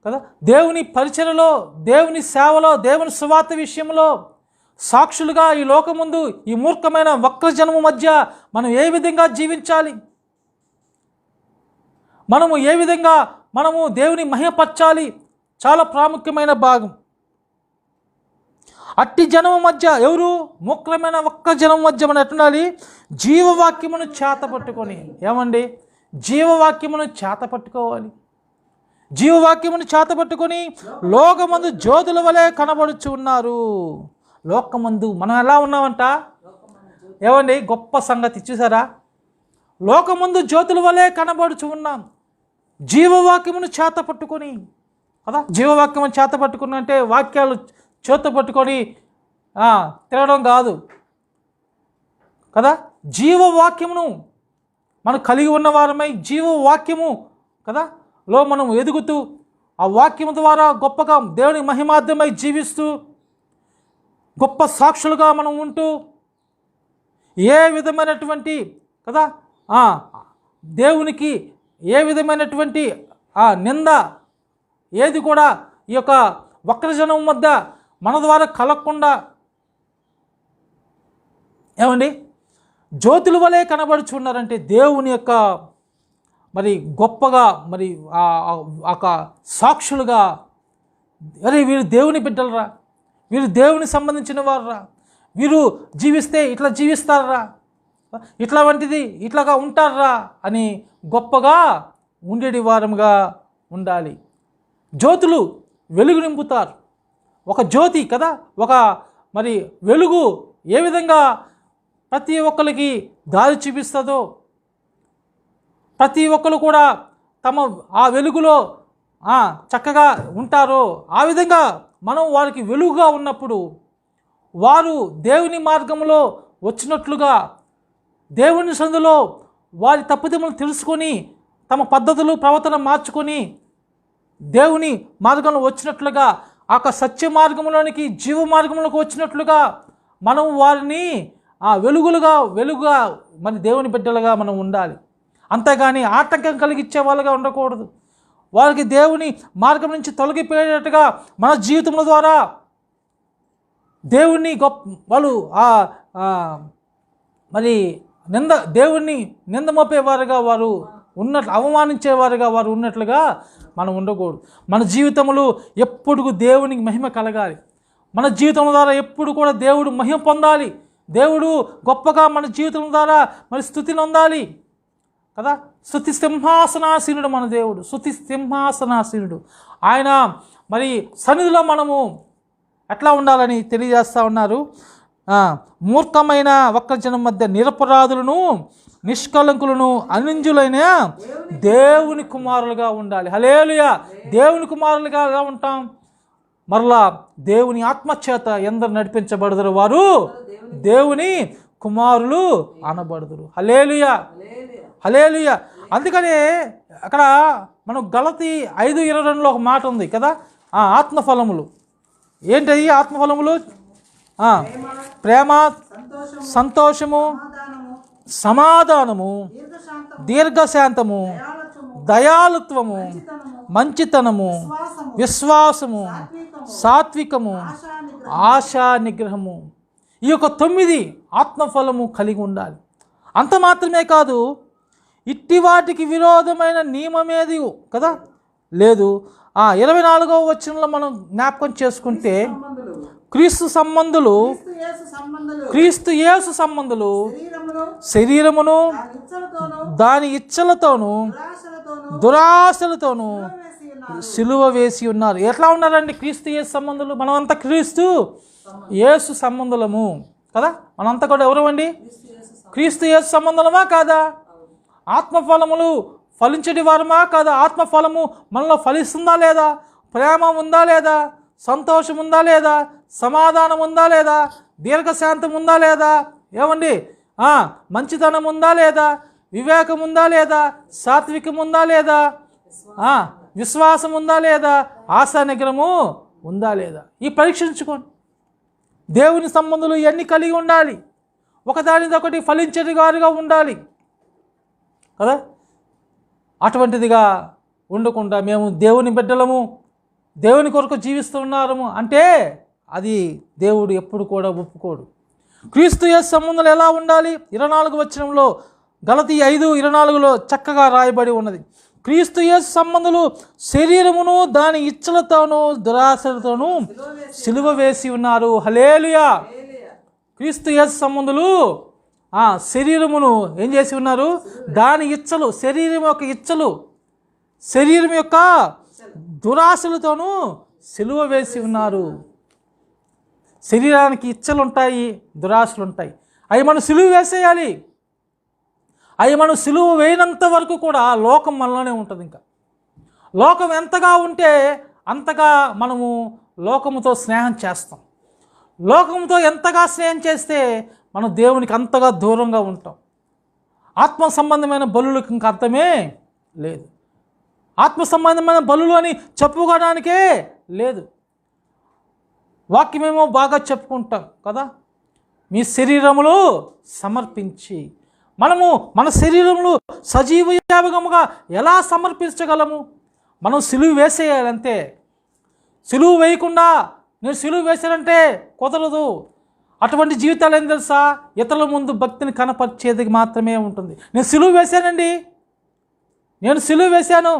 కదా, దేవుని పరిచర్యలో, దేవుని సేవలో, దేవుని సువార్త విషయంలో సాక్షులుగా ఈ లోకముందు ఈ మూర్ఖమైన వక్రజనము మధ్య మనం ఏ విధంగా జీవించాలి, మనము ఏ విధంగా దేవుని మహిమపరచాలి, చాలా ప్రాముఖ్యమైన భాగం. అట్టి జనము మధ్య ఎవరు? మూర్ఖమైన వక్రజనము మధ్య మనం ఎట్లుండాలి? జీవవాక్యమును చేతపట్టుకొని. ఏమండి? జీవవాక్యమును చేతపట్టుకోవాలి. జీవవాక్యమును చేతపట్టుకొని లోకమందు జ్యోతుల వలె కనబడుచు ఉన్నారు. లోకమందు మనం ఎలా ఉన్నామంట? ఏమండి గొప్ప సంగతి చూసారా? లోకమందు జ్యోతుల వలె కనబడుచు ఉన్నాం. జీవవాక్యమును చేతపట్టుకొని కదా. జీవవాక్యమును చేతపట్టుకుని అంటే వాక్యాలు చేతపట్టుకొని తిరగడం కాదు కదా. జీవవాక్యమును మనం కలిగి ఉన్న వారమై జీవవాక్యము కదా లో మనం ఎదుగుతూ ఆ వాక్యము ద్వారా గొప్పగా దేవుని మహిమార్థమై జీవిస్తూ గొప్ప సాక్షులుగా మనం ఉంటూ ఏ విధమైనటువంటి కదా దేవునికి ఏ విధమైనటువంటి నింద ఏది కూడా ఈ యొక్క వక్రజనం వద్ద మన ద్వారా కలగకుండా ఏమండి జ్యోతుల వలె కనబడుచున్నారంటే దేవుని యొక్క మరి గొప్పగా మరి ఒక సాక్షులుగా, అరే వీరు దేవుని బిడ్డలరా, వీరు దేవుని సంబంధించిన వారురా, వీరు జీవిస్తే ఇట్లా జీవిస్తారా, ఇట్లా వంటిది ఇట్లాగా ఉంటారా అని గొప్పగా ఉండేటి వారముగా ఉండాలి. జ్యోతులు వెలుగు నింపుతారు. ఒక జ్యోతి కదా, ఒక మరి వెలుగు ఏ విధంగా ప్రతి ఒక్కరికి దారి చూపిస్తుందో, ప్రతి ఒక్కరు కూడా తమ ఆ వెలుగులో చక్కగా ఉంటారో ఆ విధంగా మనం వారికి వెలుగుగా ఉన్నప్పుడు వారు దేవుని మార్గంలో వచ్చినట్లుగా, దేవుని సందులో వారి తప్పుదములు తెలుసుకొని తమ పద్ధతులు ప్రవర్తన మార్చుకొని దేవుని మార్గంలో వచ్చినట్లుగా, ఆ సత్య మార్గంలోనికి జీవ మార్గంలోకి వచ్చినట్లుగా మనం వారిని వెలుగుగా మన దేవుని బిడ్డలుగా మనం ఉండాలి. అంతేగాని ఆటంకం కలిగించే వాళ్ళగా ఉండకూడదు. వారికి దేవుని మార్గం నుంచి తొలగిపోయేటట్టుగా మన జీవితముల ద్వారా దేవుణ్ణి వాళ్ళు మరి దేవుణ్ణి నింద మోపేవారుగా వారు ఉన్నట్లు, అవమానించేవారుగా వారు ఉన్నట్లుగా మనం ఉండకూడదు. మన జీవితములు ఎప్పుడు దేవునికి మహిమ కలగాలి. మన జీవితం ద్వారా ఎప్పుడు కూడా దేవుడు మహిమ పొందాలి. దేవుడు గొప్పగా మన జీవితం ద్వారా మరి స్తుతిని పొందాలి కదా. స్తుతి సింహాసనాసీనుడు మన దేవుడు, స్తుతి సింహాసనాసీనుడు. ఆయన మరి సన్నిధిలో మనము ఎట్లా ఉండాలని తెలియజేస్తూ ఉన్నారు. మూర్ఖమైన వక్రజనం మధ్య నిరపరాధులను నిష్కలంకులను అనింజులైన దేవుని కుమారులుగా ఉండాలి. హల్లెలూయా. దేవుని కుమారులుగా ఎలా ఉంటాం? మరలా దేవుని ఆత్మచేత ఎందరు నడిపించబడదురు వారు దేవుని కుమారులు అనబడుదురు. హల్లెలూయా, హల్లెలూయా. అందుకనే అక్కడ మనం గలతీ 5:22లో ఒక మాట ఉంది కదా, ఆత్మఫలములు ఏంటది? ఆత్మఫలములు ప్రేమ, సంతోషము, సమాధానము, దీర్ఘశాంతము, దయాళుత్వము, మంచితనము, విశ్వాసము, సాత్వికము, ఆశా నిగ్రహము. ఈ యొక్క 9 ఆత్మఫలము కలిగి ఉండాలి. అంత మాత్రమే కాదు, ఇట్టి వాటికి విరోధమైన నియమమేది కదా లేదు. 24వ వచనంలో మనం జ్ఞాపకం చేసుకుంటే క్రీస్తు సంబంధులు క్రీస్తు యేసు సంబంధులు శరీరమును దాని ఇచ్చలతోనూ దురాశలతోనూ సిలువ వేసి ఉన్నారు. ఎట్లా ఉన్నారండి క్రీస్తు యేసు సంబంధులు? మనమంతా క్రీస్తు యేసు సంబంధులము కదా. మనంతా కూడా ఎవరు అండి? క్రీస్తు యేసు సంబంధులమా కాదా? ఆత్మఫలములు ఫలించడి వారమా కాదా? ఆత్మఫలము మనలో ఫలిస్తుందా లేదా? ప్రేమ ఉందా లేదా? సంతోషం ఉందా లేదా? సమాధానం ఉందా లేదా? దీర్ఘశాంతం ఉందా లేదా? ఏమండి మంచితనం ఉందా లేదా? వివేకం ఉందా లేదా? సాత్వికం ఉందా లేదా? విశ్వాసం ఉందా లేదా? ఆశా నిగ్రహము ఉందా లేదా? ఈ పరీక్షించుకోండి. దేవుని సంబంధులు ఇవన్నీ కలిగి ఉండాలి. ఒకదానిదొకటి ఫలించేది గారుగా ఉండాలి కదా. అటువంటిదిగా ఉండకుండా మేము దేవుని బిడ్డలము, దేవుని కొరకు జీవిస్తున్నాము అంటే అది దేవుడు ఎప్పుడు కూడా ఒప్పుకోడు. క్రీస్తు యేసు సంబంధాలు ఎలా ఉండాలి? 24 వచనంలో, గలతీ 5:24లో చక్కగా రాయబడి ఉన్నది. క్రీస్తు యేసు సంబంధులు శరీరమును దాని ఇచ్చలతోనూ దురాశలతోనూ సిలువ వేసి ఉన్నారు. హల్లెలూయా. క్రీస్తు యేసు సంబంధులు శరీరమును ఏం చేసి ఉన్నారు? దాని ఇచ్చలు, శరీరం యొక్క ఇచ్చలు, శరీరం యొక్క దురాశలతోనూ సిలువ వేసి ఉన్నారు. శరీరానికి ఇచ్చలు ఉంటాయి, దురాశలు ఉంటాయి. అవి మనం సిలువ వేసేయాలి. అవి మనం సిలువ వేయనంత వరకు కూడా లోకం మనలోనే ఉంటుంది. ఇంకా లోకం ఎంతగా ఉంటే అంతగా మనము లోకముతో స్నేహం చేస్తాం. లోకంతో ఎంతగా స్నేహం చేస్తే మనం దేవునికి అంతగా దూరంగా ఉంటాం. ఆత్మ సంబంధమైన బలులకు ఇంక అర్థమే లేదు. ఆత్మ సంబంధమైన బలులు అని చెప్పుకోవడానికే లేదు. వాక్యమేమో బాగా చెప్పుకుంటాం కదా. మీ శరీరములు సమర్పించి, మనము మన శరీరములు సజీవ యాగముగా ఎలా సమర్పించగలము? మనం సిలువ వేసేయాలంతే. సిలువ వేయకుండా నేను సిలువ వేసానంటే కుదరదు. అటువంటి జీవితాలు ఏం తెలుసా? ఇతరుల ముందు భక్తిని కనపరిచేది మాత్రమే ఉంటుంది. నేను సిలువ వేశానండి, నేను సిలువ వేశాను,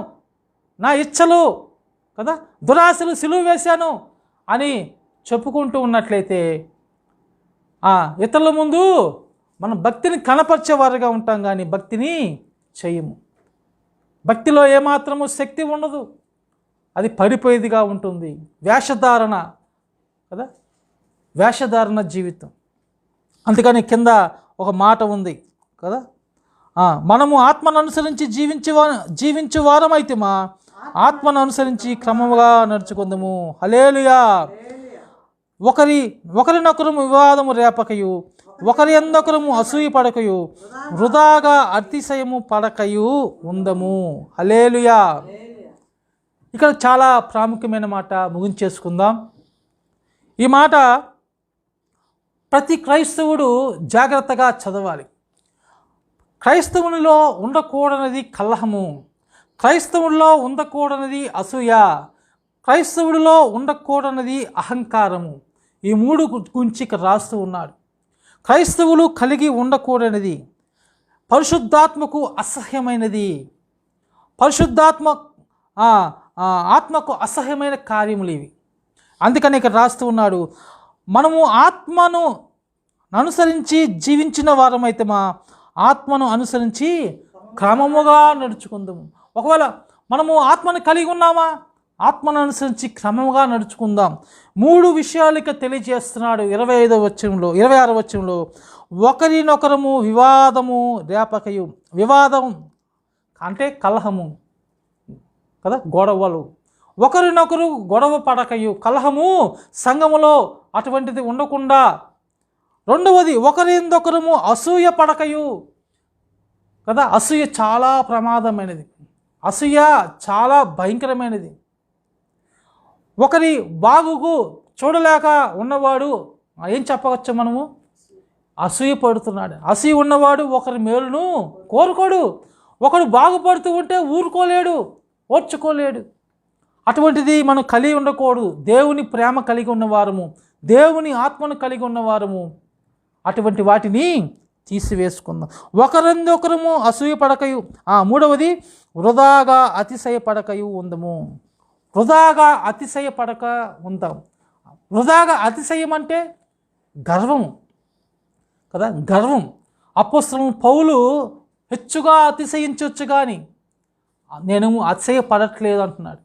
నా ఇచ్చలు కదా, దురాశలు సిలువ వేశాను అని చెప్పుకుంటూ ఉన్నట్లయితే ఇతరుల ముందు మనం భక్తిని కనపరిచేవారుగా ఉంటాం, కానీ భక్తిని చేయము. భక్తిలో ఏమాత్రము శక్తి ఉండదు, అది పడిపోయేదిగా ఉంటుంది. వేషధారణ కదా, వేషధారణ జీవితం. అందుకని కింద ఒక మాట ఉంది కదా, మనము ఆత్మను అనుసరించి జీవించే వారమైతే మా ఆత్మను అనుసరించి క్రమముగా నడుచుకుందాము. హల్లెలూయా. ఒకరినొకరు వివాదము రేపకయు, ఒకరి ఎందొకరము అసూయ పడకయు, వృధాగా అతిశయము పడకయు ఉందము. హల్లెలూయా. ఇక్కడ చాలా ప్రాముఖ్యమైన మాట ముగించేసుకుందాం. ఈ మాట ప్రతి క్రైస్తవుడు జాగ్రత్తగా చదవాలి. క్రైస్తవునిలో ఉండకూడనిది కలహము, క్రైస్తవుడిలో ఉండకూడనిది అసూయ, క్రైస్తవుడిలో ఉండకూడనిది అహంకారము. ఈ మూడు గురించి ఇక్కడ రాస్తూ ఉన్నాడు. క్రైస్తవులు కలిగి ఉండకూడనిది పరిశుద్ధాత్మకు అసహ్యమైనది, ఆత్మకు అసహ్యమైన కార్యములు ఇవి. అందుకని ఇక్కడ రాస్తూ ఉన్నాడు, మనము ఆత్మను అనుసరించి జీవించిన వారమైతే మా ఆత్మను అనుసరించి క్రమముగా నడుచుకుందాము. ఒకవేళ మనము ఆత్మను కలిగి ఉన్నామా? ఆత్మను అనుసరించి క్రమముగా నడుచుకుందాం. 3 విషయాలు తెలియజేస్తున్నాడు 26వ వచనంలో. ఒకరినొకరము వివాదము రేపకయు, వివాదం అంటే కలహము కదా, గొడవలు. ఒకరినొకరు గొడవ పడకయు, కలహము సంఘములో అటువంటిది ఉండకుండా. రెండవది ఒకరిందొకరము అసూయ పడకయు కదా. అసూయ చాలా ప్రమాదమైనది, అసూయ చాలా భయంకరమైనది. ఒకరి బాగుకు చూడలేక ఉన్నవాడు ఏం చెప్పవచ్చు మనము? అసూయ పడుతున్నాడు. అసూయ ఉన్నవాడు ఒకరి మేలును కోరుకోడు. ఒకడు బాగుపడుతూ ఉంటే ఊరుకోలేడు, ఓర్చుకోలేడు. అటువంటిది మనం కలిగి ఉండకూడదు. దేవుని ప్రేమ కలిగి ఉన్నవారము, దేవుని ఆత్మను కలిగి ఉన్నవారము అటువంటి వాటిని తీసివేసుకుందాం. ఒకరందొకరము అసూయ పడకయు. మూడవది వృధాగా అతిశయ పడకయు ఉందము. వృధాగా అతిశయ పడక ఉందాం. వృధాగా అతిశయం అంటే గర్వము కదా, గర్వం. అపోస్తలుడైన పౌలు హెచ్చుగా అతిశయించవచ్చు కానీ నేను అతిశయపడట్లేదు అంటున్నాడు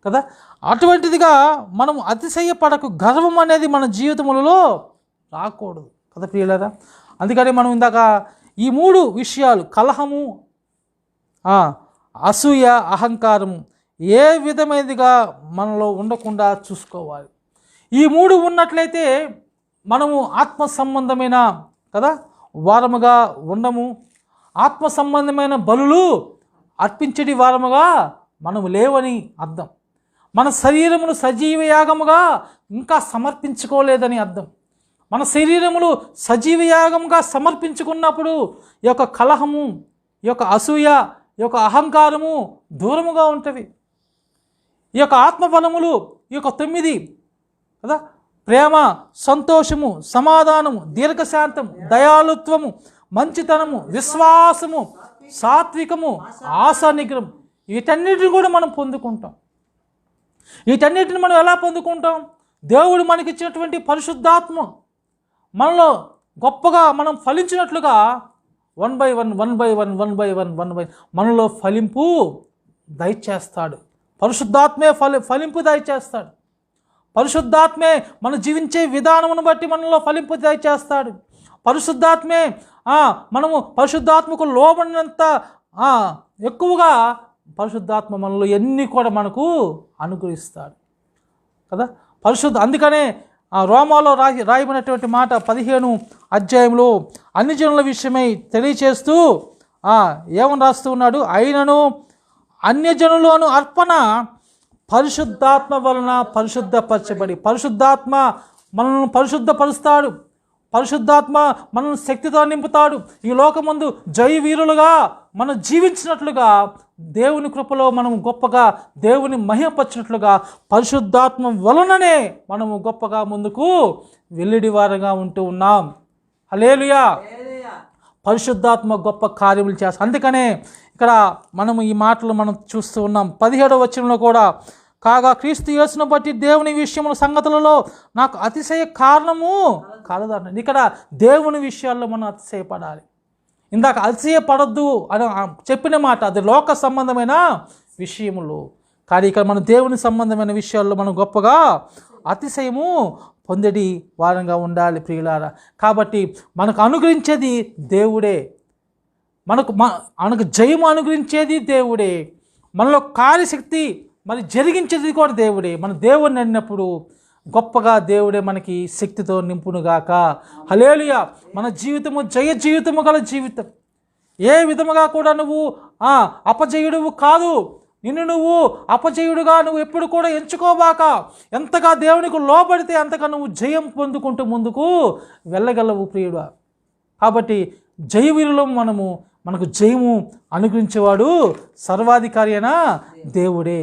కదా. అటువంటిదిగా మనం అతిశయపడకు. గర్వం అనేది మన జీవితములలో రాకూడదు కదా ప్రియులారా. అందుకని మనం ఇందాక ఈ 3 విషయాలు, కలహము, అసూయ, అహంకారము, ఏ విధమైనదిగా మనలో ఉండకుండా చూసుకోవాలి. ఈ 3 ఉన్నట్లయితే మనము ఆత్మ సంబంధమైన కదా వారముగా ఉండము. ఆత్మ సంబంధమైన బలులు అర్పించడి వారముగా మనము లేవని అర్థం. మన శరీరమును సజీవ యాగముగా ఇంకా సమర్పించుకోలేదని అర్థం. మన శరీరములు సజీవ యాగముగా సమర్పించుకున్నప్పుడు ఈ యొక్క కలహము, ఈ యొక్క అసూయ, ఈ యొక్క అహంకారము దూరముగా ఉంటవి. ఈ యొక్క ఆత్మఫలములు ఈ యొక్క 9 కదా, ప్రేమ, సంతోషము, సమాధానము, దీర్ఘశాంతం, దయాళుత్వము, మంచితనము, విశ్వాసము, సాత్వికము, ఆశా నిగ్రహం, వీటన్నిటిని కూడా మనం పొందుకుంటాం. వీటన్నిటిని మనం ఎలా పొందుకుంటాం? దేవుడు మనకిచ్చినటువంటి పరిశుద్ధాత్మ మనలో గొప్పగా మనం ఫలించినట్లుగా 1 by 1 మనలో ఫలింపు దయచేస్తాడు. పరిశుద్ధాత్మే ఫలింపు దయచేస్తాడు. పరిశుద్ధాత్మే మన జీవించే విధానమును బట్టి మనలో ఫలింపు దయచేస్తాడు. పరిశుద్ధాత్మే మనము పరిశుద్ధాత్మకు లోబడినంత ఎక్కువగా పరిశుద్ధాత్మ మనలో ఎన్ని కూడా మనకు అనుగ్రహిస్తాడు కదా. అందుకనే రోమాలో రాయబడినటువంటి మాట 15 అధ్యాయంలో అన్ని జనుల విషయమై తెలియచేస్తూ ఏమని రాస్తూ ఉన్నాడు? అయినను అన్యజనులను అర్పణ పరిశుద్ధాత్మ వలన పరిశుద్ధపరచబడి, పరిశుద్ధాత్మ మనల్ని పరిశుద్ధపరుస్తాడు. పరిశుద్ధాత్మ మనల్ని శక్తితో నింపుతాడు. ఈ లోకమందు జయ వీరులుగా మనం జీవించినట్లుగా దేవుని కృపలో మనం గొప్పగా దేవుని మహిమపరిచినట్లుగా పరిశుద్ధాత్మ వలననే మనము గొప్పగా ముందుకు వెల్లడి వారంగా ఉంటూ ఉన్నాం. హల్లెలూయా. పరిశుద్ధాత్మ గొప్ప కార్యములు చేస్తాం. అందుకనే ఇక్కడ మనము ఈ మాటలు మనం చూస్తూ ఉన్నాం. 17వ వచనంలో కూడా, కాగా క్రీస్తు యేసును బట్టి దేవుని విషయముల సంగతులలో నాకు అతిశయ కారణము కలదన్నది. ఇక్కడ దేవుని విషయాల్లో మనం అతిశయపడాలి. ఇందాక అతిశయపడద్దు అని చెప్పిన మాట అది లోక సంబంధమైన విషయములు, కానీ ఇక్కడ మన దేవుని సంబంధమైన విషయాల్లో మనం గొప్పగా అతిశయము పొందేది వారంగా ఉండాలి ప్రియులారా. కాబట్టి మనకు అనుగ్రహించేది దేవుడే, మనకు జయము అనుగ్రహించేది దేవుడే, మనలో కార్యశక్తి మరి జరిగించేది కూడా దేవుడే. మన దేవుడిని అడిగినప్పుడు గొప్పగా దేవుడే మనకి శక్తితో నింపునుగాక. హల్లెలూయా. మన జీవితము జయ జీవితము గల జీవితం. ఏ విధముగా కూడా నువ్వు అపజయుడువు కాదు. నిన్ను నువ్వు అపజయుడుగా నువ్వు ఎప్పుడు కూడా ఎంచుకోబాక. ఎంతగా దేవునికి లోబడితే అంతగా నువ్వు జయం పొందుకుంటూ ముందుకు వెళ్ళగలవు ప్రియుడా. కాబట్టి జయవీరులం మనకు జయము అనుగ్రహించేవాడు సర్వాధికారి అయిన దేవుడే.